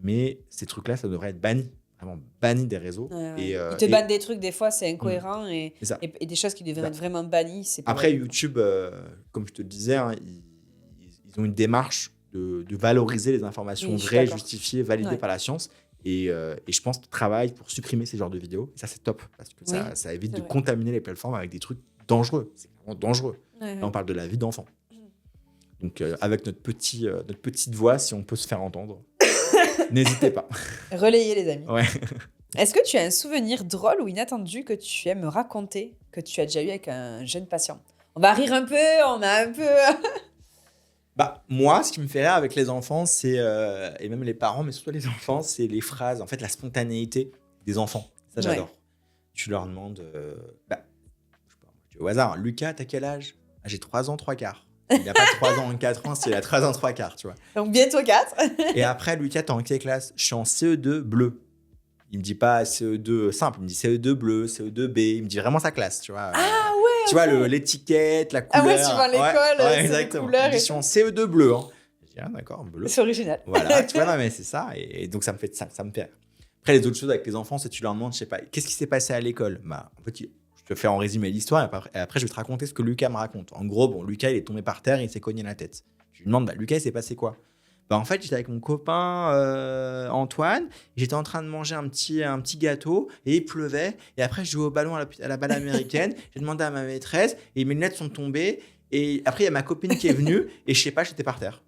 Mais ces trucs-là, ça devrait être banni. Vraiment banni des réseaux. Ils te bannent des trucs, des fois, c'est incohérent. Et des choses qui devraient être vraiment bannies. Après, YouTube, comme je te le disais, hein, ils ont une démarche de valoriser les informations vraies, justifiées, validées par la science. Et je pense qu'ils travaillent pour supprimer ces genres de vidéos. Et ça, c'est top, parce que ça évite de contaminer les plateformes avec des trucs dangereux. C'est vraiment dangereux. Là, on parle de la vie d'enfant. Donc, avec notre petite voix, si on peut se faire entendre, n'hésitez pas. Relayez, les amis. Ouais. Est-ce que tu as un souvenir drôle ou inattendu que tu aimes raconter, que tu as déjà eu avec un jeune patient? On va rire un peu, on a un peu... Moi, ce qui me fait rire avec les enfants, c'est, et même les parents, mais surtout les enfants, c'est les phrases, en fait, la spontanéité des enfants. Ça, j'adore. Ouais. Tu leur demandes, je sais pas, au hasard, Lucas, t'as quel âge? J'ai 3 ans, 3 quarts. Il n'a pas 3 ans, 4 ans, il a 3 ans, 3 quarts, tu vois. Donc bientôt 4. Et après, Lucas, t'es en quelle classe? Je suis en CE2 bleu. Il me dit pas CE2 simple, il me dit CE2 bleu, CE2B. Il me dit vraiment sa classe, tu vois. Ah ouais. Tu vois l'étiquette, la couleur. Ah ouais, suivant l'école, exactement. Les couleurs. Je suis en CE2 bleu. Hein. Je dis d'accord, bleu. C'est original. Voilà, tu vois, non, mais c'est ça. Et donc ça me fait rire. Après, les autres choses avec les enfants, c'est que tu leur demandes, je sais pas, qu'est-ce qui s'est passé à l'école? En fait, je te fais en résumé l'histoire et après, je vais te raconter ce que Lucas me raconte. En gros, Lucas, il est tombé par terre et il s'est cogné la tête. Je lui demande, Lucas, il s'est passé quoi? En fait, j'étais avec mon copain Antoine, j'étais en train de manger un petit gâteau et il pleuvait. Et après, je jouais au ballon à la balle américaine. J'ai demandé à ma maîtresse et mes lunettes sont tombées. Et après, il y a ma copine qui est venue et je sais pas, j'étais par terre.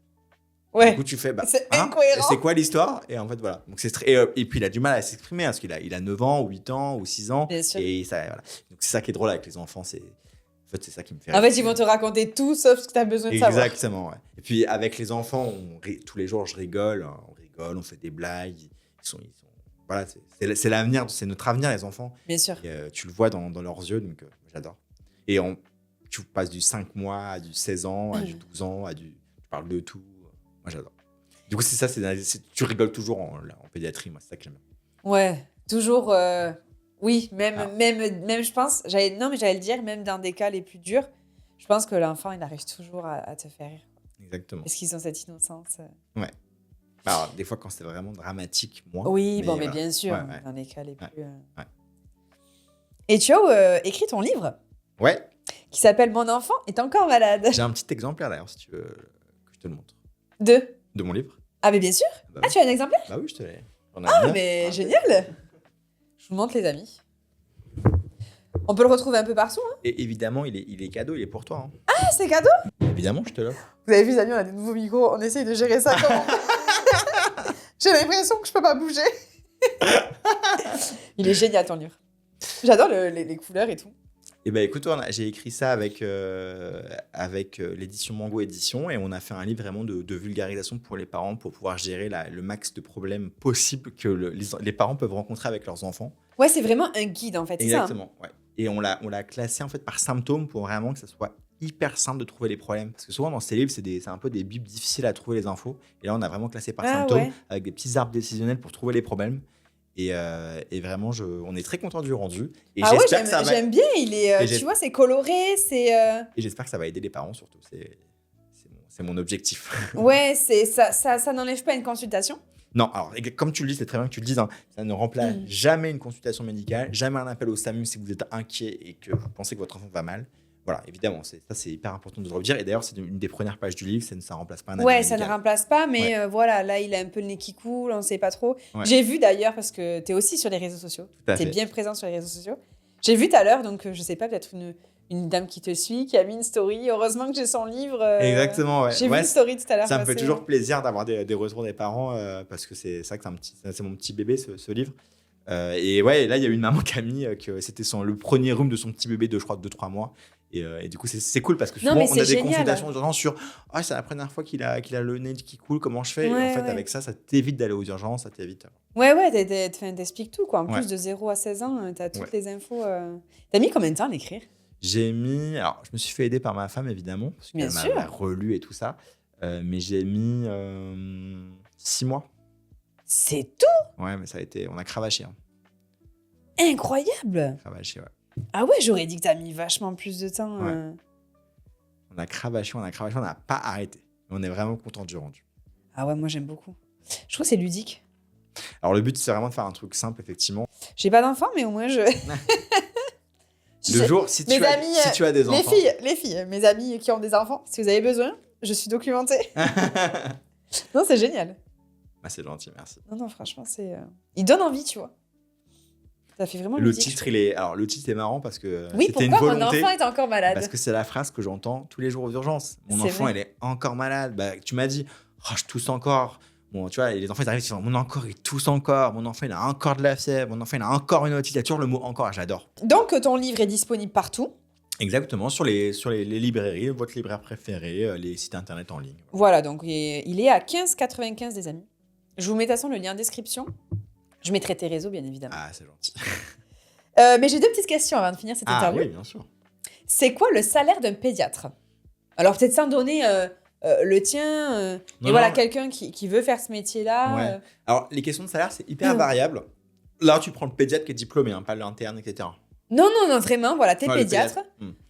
Ouais. Du coup, tu fais, c'est incohérent. C'est quoi l'histoire? Et en fait, voilà. Donc, et puis, il a du mal à s'exprimer parce qu'il a 9 ans, ou 8 ans, ou 6 ans. Bien sûr. Et ça, voilà. Donc, c'est ça qui est drôle avec les enfants. En fait, c'est ça qui me fait rire. En fait, ils vont te raconter tout sauf ce que tu as besoin de savoir. Exactement, ouais. Et puis, avec les enfants, tous les jours, je rigole. Hein, on fait des blagues. Voilà, c'est l'avenir, c'est notre avenir, les enfants. Bien sûr. Et, tu le vois dans leurs yeux, donc j'adore. Et tu passes du 5 mois à du 16 ans, à du 12 ans, tu parles de tout. Moi, j'adore. Du coup, c'est ça, tu rigoles toujours en pédiatrie. Moi, c'est ça que j'aime. Ouais, toujours... Oui, même, je pense, j'allais le dire, même dans des cas les plus durs, je pense que l'enfant, il arrive toujours à te faire rire. Exactement. Parce qu'ils ont cette innocence. Ouais. Alors, des fois, quand c'est vraiment dramatique, moi. Oui, mais bien sûr, ouais. dans les cas les plus... Ouais. Et tu as écrit ton livre. Ouais. Qui s'appelle « Mon enfant est encore malade ». J'ai un petit exemplaire, d'ailleurs, si tu veux que je te le montre. De mon livre. Ah, mais bien sûr. Tu as un exemplaire? Bah oui, je te l'ai. Mais génial. Je vous montre, les amis. On peut le retrouver un peu partout. Hein. Et évidemment, il est cadeau, il est pour toi. Hein. Ah, c'est cadeau? Évidemment, je te l'offre. Vous avez vu, les amis, on a des nouveaux micros. On essaye de gérer ça comment? J'ai l'impression que je peux pas bouger. Il est génial, ton livre. J'adore les couleurs et tout. Eh ben écoute, j'ai écrit ça avec l'édition Mango Édition et on a fait un livre vraiment de vulgarisation pour les parents pour pouvoir gérer le max de problèmes possibles que les parents peuvent rencontrer avec leurs enfants. Ouais, c'est vraiment un guide en fait. Exactement, c'est ça, hein. Ouais. Et on l'a classé en fait par symptômes pour vraiment que ça soit hyper simple de trouver les problèmes. Parce que souvent dans ces livres, c'est un peu des bibles difficiles à trouver les infos. Et là, on a vraiment classé par symptômes avec des petits arbres décisionnels pour trouver les problèmes. Et vraiment, on est très content du rendu. Et j'aime bien. Il est, tu vois, c'est coloré, c'est. Et j'espère que ça va aider les parents surtout. C'est mon objectif. Ouais, ça n'enlève pas une consultation. Non, alors comme tu le dis, c'est très bien que tu le dises. Hein, ça ne remplace jamais une consultation médicale, jamais un appel au SAMU si vous êtes inquiet et que vous pensez que votre enfant va mal. Voilà, évidemment, c'est hyper important de le redire. Et d'ailleurs, c'est une des premières pages du livre, ça ne remplace pas un avis médical. Ça ne remplace pas, mais voilà, là, il a un peu le nez qui coule, on ne sait pas trop. Ouais. J'ai vu d'ailleurs, parce que tu es aussi sur les réseaux sociaux, tu es bien présent sur les réseaux sociaux. J'ai vu tout à l'heure, donc je ne sais pas, peut-être une dame qui te suit, qui a mis une story. Heureusement que j'ai son livre. Exactement, ouais. J'ai vu une story tout à l'heure. Ça me fait toujours plaisir d'avoir des retours des parents, parce que c'est ça que c'est mon petit bébé, ce livre. Et ouais, là, il y a une maman qui a mis que c'était le premier rhume de son petit bébé de, je crois, 2-3 mois. Et du coup, c'est cool parce que souvent, on a des consultations d'urgence sur « Ah, c'est la première fois qu'il a le nez qui coule, comment je fais ?» Et en fait, avec ça t'évite d'aller aux urgences, ça t'évite. Ouais, t'expliques tout, quoi. En plus de 0 à 16 ans, t'as toutes les infos. T'as mis combien de temps à l'écrire? J'ai mis... Alors, je me suis fait aider par ma femme, évidemment, parce qu'elle m'a relu et tout ça. Mais j'ai mis 6 mois. C'est tout? Ouais, mais ça a été... On a cravaché. Hein. Incroyable! Cravaché, ouais. Ah ouais, j'aurais dit que t'as mis vachement plus de temps. Ouais. On a cravaché, on n'a pas arrêté. On est vraiment content du rendu. Ah ouais, moi j'aime beaucoup. Je trouve que c'est ludique. Alors le but, c'est vraiment de faire un truc simple, effectivement. J'ai pas d'enfants, mais au moins je... Le jour, si tu as des enfants... Les filles, mes amis qui ont des enfants, si vous avez besoin, je suis documentée. Non, c'est génial. Ah, c'est gentil, merci. Non, franchement, c'est... Il donne envie, tu vois. Ça fait vraiment le titre est marrant parce que c'était une volonté. Mon enfant est encore malade. Parce que c'est la phrase que j'entends tous les jours aux urgences. Mon enfant, il est encore malade. Bah, tu m'as dit, oh, je tousse encore. Bon, tu vois, les enfants, ils arrivent, ils disent, mon enfant, il tousse encore. Mon enfant, il a encore de la fièvre. Mon enfant, il a encore une otite. Il y a toujours le mot encore, j'adore. Donc, ton livre est disponible partout. Exactement, sur les librairies, votre libraire préféré, les sites internet en ligne. Voilà, donc il est à 15,95 des amis. Je vous mets de toute façon le lien en description. Je mettrai tes réseaux, bien évidemment. Ah, c'est gentil. Mais j'ai 2 petites questions avant de finir cette interview. Ah oui, bien sûr. C'est quoi le salaire d'un pédiatre? Alors, peut-être sans donner le tien. Quelqu'un qui veut faire ce métier-là. Ouais. Alors, les questions de salaire, c'est hyper variable. Là, tu prends le pédiatre qui est diplômé, hein, pas l'interne, etc. Non, vraiment, voilà, t'es pédiatre.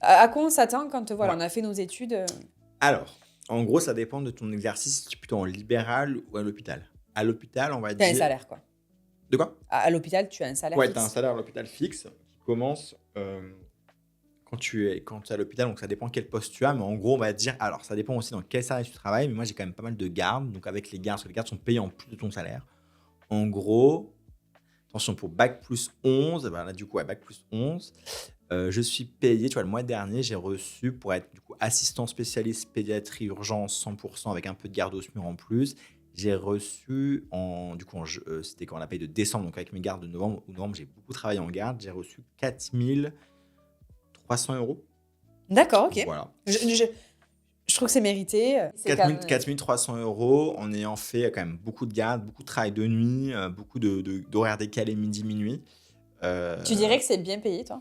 À quoi on s'attend quand on a fait nos études Alors, en gros, ça dépend de ton exercice, si tu es plutôt en libéral ou à l'hôpital. À l'hôpital, on va dire... T'as un salaire, quoi. De quoi? À l'hôpital, tu as un salaire fixe. Ouais, tu as un salaire à l'hôpital fixe qui commence quand tu es à l'hôpital. Donc, ça dépend quel poste tu as. Mais en gros, on va dire... Alors, ça dépend aussi dans quel service tu travailles. Mais moi, j'ai quand même pas mal de gardes. Donc, avec les gardes, parce que les gardes sont payés en plus de ton salaire. En gros, attention, pour Bac plus 11, ben là, du coup, Bac plus 11, je suis payé. Tu vois, le mois dernier, j'ai reçu pour être du coup, assistant spécialiste pédiatrie urgence 100% avec un peu de garde au SMUR en plus. J'ai reçu, c'était quand la paye de décembre, donc avec mes gardes de novembre. J'ai beaucoup travaillé en garde. J'ai reçu 4 300 €. D'accord, ok. Voilà. Je trouve que c'est mérité. 4 300 € en ayant fait quand même beaucoup de garde, beaucoup de travail de nuit, beaucoup d'horaires décalés midi, minuit. Tu dirais que c'est bien payé, toi?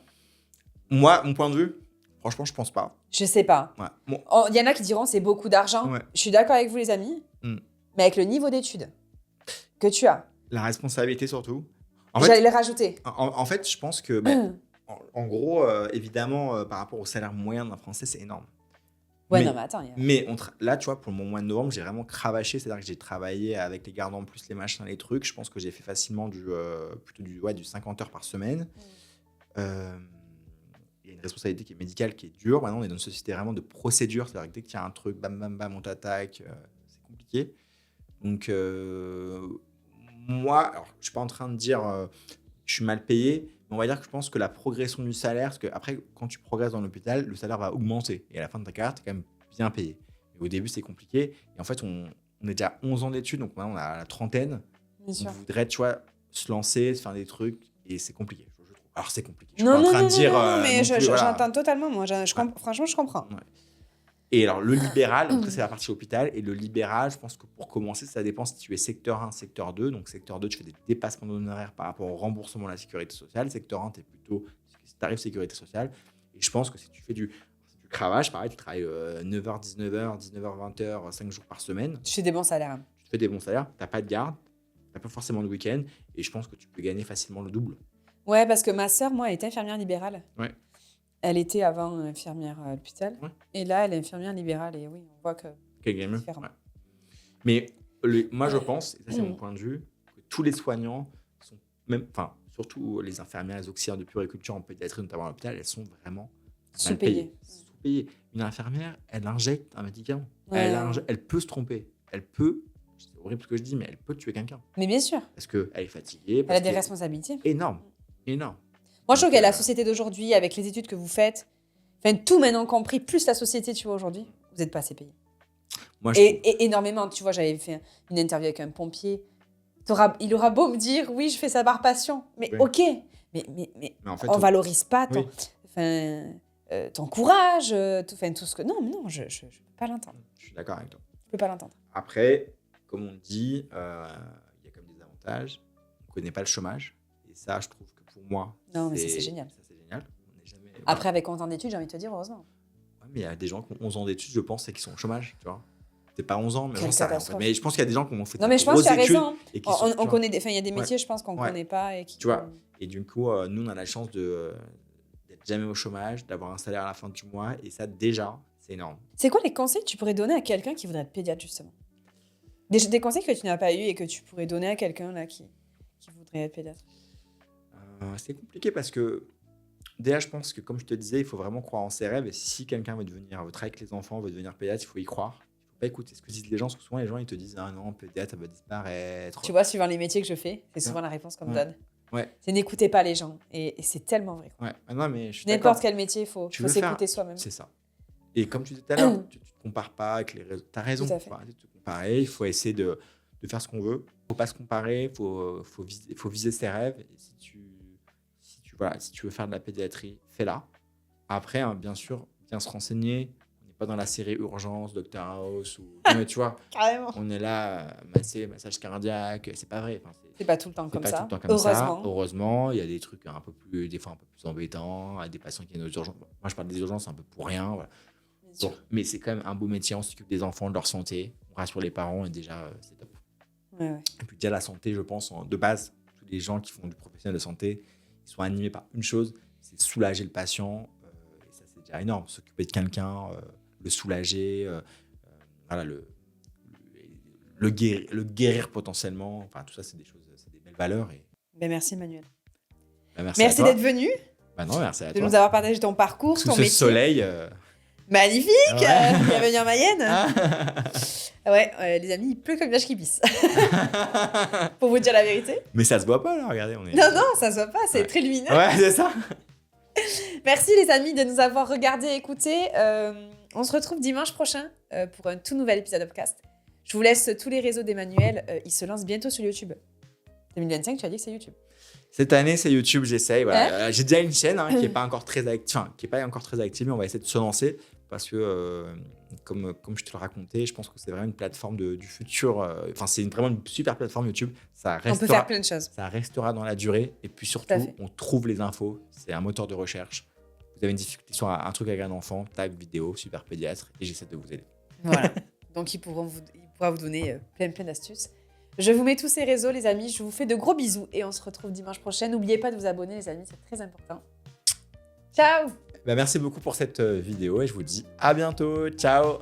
Moi, mon point de vue, franchement, je pense pas. Je sais pas. Ouais. Bon. Il y en a qui diront c'est beaucoup d'argent. Ouais. Je suis d'accord avec vous, les amis. Mais avec le niveau d'études que tu as. La responsabilité surtout. J'allais le rajouter. En fait, je pense que, en gros, évidemment, par rapport au salaire moyen d'un Français, c'est énorme. Ouais, mais attends. Là, tu vois, pour le mois de novembre, j'ai vraiment cravaché. C'est-à-dire que j'ai travaillé avec les gardes en plus, les machins, les trucs. Je pense que j'ai fait facilement du 50 heures par semaine. Il y a une responsabilité qui est médicale, qui est dure. Maintenant, on est dans une société vraiment de procédure. C'est-à-dire que dès qu'il y a un truc, bam, bam, bam, on t'attaque. C'est compliqué. Donc, moi, alors, je ne suis pas en train de dire je suis mal payé, mais on va dire que je pense que la progression du salaire, parce qu'après, quand tu progresses dans l'hôpital, le salaire va augmenter. Et à la fin de ta carrière, tu es quand même bien payé. Et au début, c'est compliqué. Et en fait, on est déjà 11 ans d'études, donc maintenant, on a la trentaine. Bien sûr. On voudrait, tu vois, se lancer, se faire des trucs, et c'est compliqué. Je trouve. Alors, c'est compliqué. Je suis pas en train de dire. Non, mais j'entends totalement, moi. Franchement, je comprends. Ouais. Et alors, le libéral, donc ça, c'est la partie hôpital. Et le libéral, je pense que pour commencer, ça dépend si tu es secteur 1, secteur 2. Donc, secteur 2, tu fais des dépassements d'honoraires par rapport au remboursement de la sécurité sociale. Secteur 1, tu es plutôt tarif sécurité sociale. Et je pense que si tu fais du cravage, pareil, tu travailles 9h, 19h, 19h, 20h, 5 jours par semaine. Tu fais des bons salaires. Tu fais des bons salaires, tu n'as pas de garde, tu n'as pas forcément de week-end. Et je pense que tu peux gagner facilement le double. Ouais, parce que ma sœur, moi, elle était infirmière libérale. Ouais. Elle était avant infirmière à l'hôpital. Ouais. Et là, elle est infirmière libérale. Et oui, on voit que c'est différent. Ouais. Mais moi, je pense, et ça c'est mon point de vue, que tous les soignants sont même, surtout les infirmières, les auxiliaires de puériculture en pédiatrie, notamment à l'hôpital, elles sont vraiment sous-payées. Une infirmière, elle injecte un médicament. Ouais. Elle peut se tromper. C'est horrible ce que je dis, mais elle peut tuer quelqu'un. Mais bien sûr. Parce qu'elle est fatiguée. Elle a des responsabilités. Énorme. Moi, je trouve que la société d'aujourd'hui, avec les études que vous faites, tout maintenant compris, plus la société, tu vois, aujourd'hui, vous n'êtes pas assez payé. Énormément, tu vois, j'avais fait une interview avec un pompier. Il aura beau me dire, oui, je fais ça par passion. Mais Oui. ok, mais en fait, on valorise pas Oui. ton courage, tout ce que... Non, je peux pas l'entendre. Je suis d'accord avec toi. Je peux pas l'entendre. Après, comme on dit, il y a quand même des avantages. On ne connaît pas le chômage. Et ça, je trouve que pour moi, Non, mais ça, c'est génial. Ça, c'est génial. On n'est jamais... Après, avec 11 ans d'études, j'ai envie de te dire, heureusement. Ouais, mais il y a des gens qui ont 11 ans d'études, je pense, et qui sont au chômage, tu vois. C'est pas 11 ans, mais Quelle j'en sais rien, en fait. catastrophe. Mais je pense qu'il y a des gens qui ont fait Non, mais je pense que tu as raison. et qui On sont, connaît des... il y a des métiers, Ouais. je pense, qu'on ne Ouais. connaît pas. Et qui... Tu vois. Et du coup, nous, on a la chance d'être jamais au chômage, d'avoir un salaire à la fin du mois. Et ça, déjà, c'est énorme. C'est quoi les conseils que tu pourrais donner à quelqu'un qui voudrait être pédiatre, justement? Des conseils que tu n'as pas eu et que tu pourrais donner à quelqu'un là qui voudrait être pédiatre. C'est compliqué parce que, déjà, je pense que, comme je te disais, il faut vraiment croire en ses rêves. Et si quelqu'un veut travailler avec les enfants, veut devenir pédiatre, il faut y croire. Il ne faut pas écouter ce que disent les gens, parce que souvent, les gens, ils te disent « Ah non, pédiatre, ça va disparaître. » Tu vois, suivant les métiers que je fais, c'est souvent la réponse qu'on me donne. Ouais. C'est n'écoutez pas les gens. Et c'est tellement vrai. Ouais. Ah non, mais je suis N'importe d'accord. quel métier, il faut Tu veux s'écouter soi-même. C'est ça. Et comme tu disais tout à l'heure, tu ne te compares pas avec les réseaux. Tu as raison, Tout à il fait. faut arrêter de te comparer. Il faut essayer de faire ce qu'on veut. Il ne faut pas se comparer. Il faut viser ses rêves. Et si tu veux faire de la pédiatrie, fais-la. Après, hein, bien sûr, bien se renseigner. On n'est pas dans la série Urgence, Dr House. Mais tu vois, Carrément. on est là, massage cardiaque. C'est pas vrai. Enfin, C'est pas tout le temps c'est comme pas ça. tout le temps comme Heureusement. ça. Heureusement, il y a des trucs des fois un peu plus embêtants, à des patients qui ont des urgences. Moi, je parle des urgences un peu pour rien. Voilà. Bien sûr. Bon, mais c'est quand même un beau métier. On s'occupe des enfants, de leur santé. On rassure les parents et déjà, c'est top. Ouais. Et puis, déjà, la santé, je pense, de base, tous les gens qui font du professionnel de santé, ils sont animés par une chose, c'est soulager le patient. Et ça, c'est déjà énorme. S'occuper de quelqu'un, le soulager, voilà, le guérir potentiellement. Enfin, tout ça, c'est des choses, c'est des belles valeurs. Et, Ben, merci, Emmanuel. bah, Merci à toi. d'être venu, Bah non, merci à de toi. nous avoir partagé ton parcours, Sous ton ce métier. soleil. Magnifique. Ouais. Bienvenue en Mayenne. Ah. Ouais, les amis, il pleut comme une vache qui pisse. Pour vous dire la vérité. Mais ça se voit pas là, regardez. On est... Non, ça se voit pas, c'est Ouais. très lumineux. Ouais, c'est ça. Merci les amis de nous avoir regardés et écoutés. On se retrouve dimanche prochain pour un tout nouvel épisode de podcast. Je vous laisse tous les réseaux d'Emmanuel. Il se lance bientôt sur YouTube. 2025, tu as dit que c'est YouTube. Cette année, c'est YouTube, j'essaye. Voilà. J'ai déjà une chaîne qui n'est pas encore très active, mais on va essayer de se lancer parce que, comme je te le racontais, je pense que c'est vraiment une plateforme du futur. Enfin, c'est vraiment une super plateforme YouTube. On peut faire plein de choses. Ça restera dans la durée. Et puis Tout surtout, à fait. on trouve les infos. C'est un moteur de recherche. Vous avez une difficulté sur un truc avec un enfant, tag vidéo, super pédiatre, et j'essaie de vous aider. Voilà. Donc, il pourra vous donner plein d'astuces. Je vous mets tous ces réseaux, les amis. Je vous fais de gros bisous et on se retrouve dimanche prochain. N'oubliez pas de vous abonner, les amis. C'est très important. Ciao. Merci beaucoup pour cette vidéo et je vous dis à bientôt. Ciao.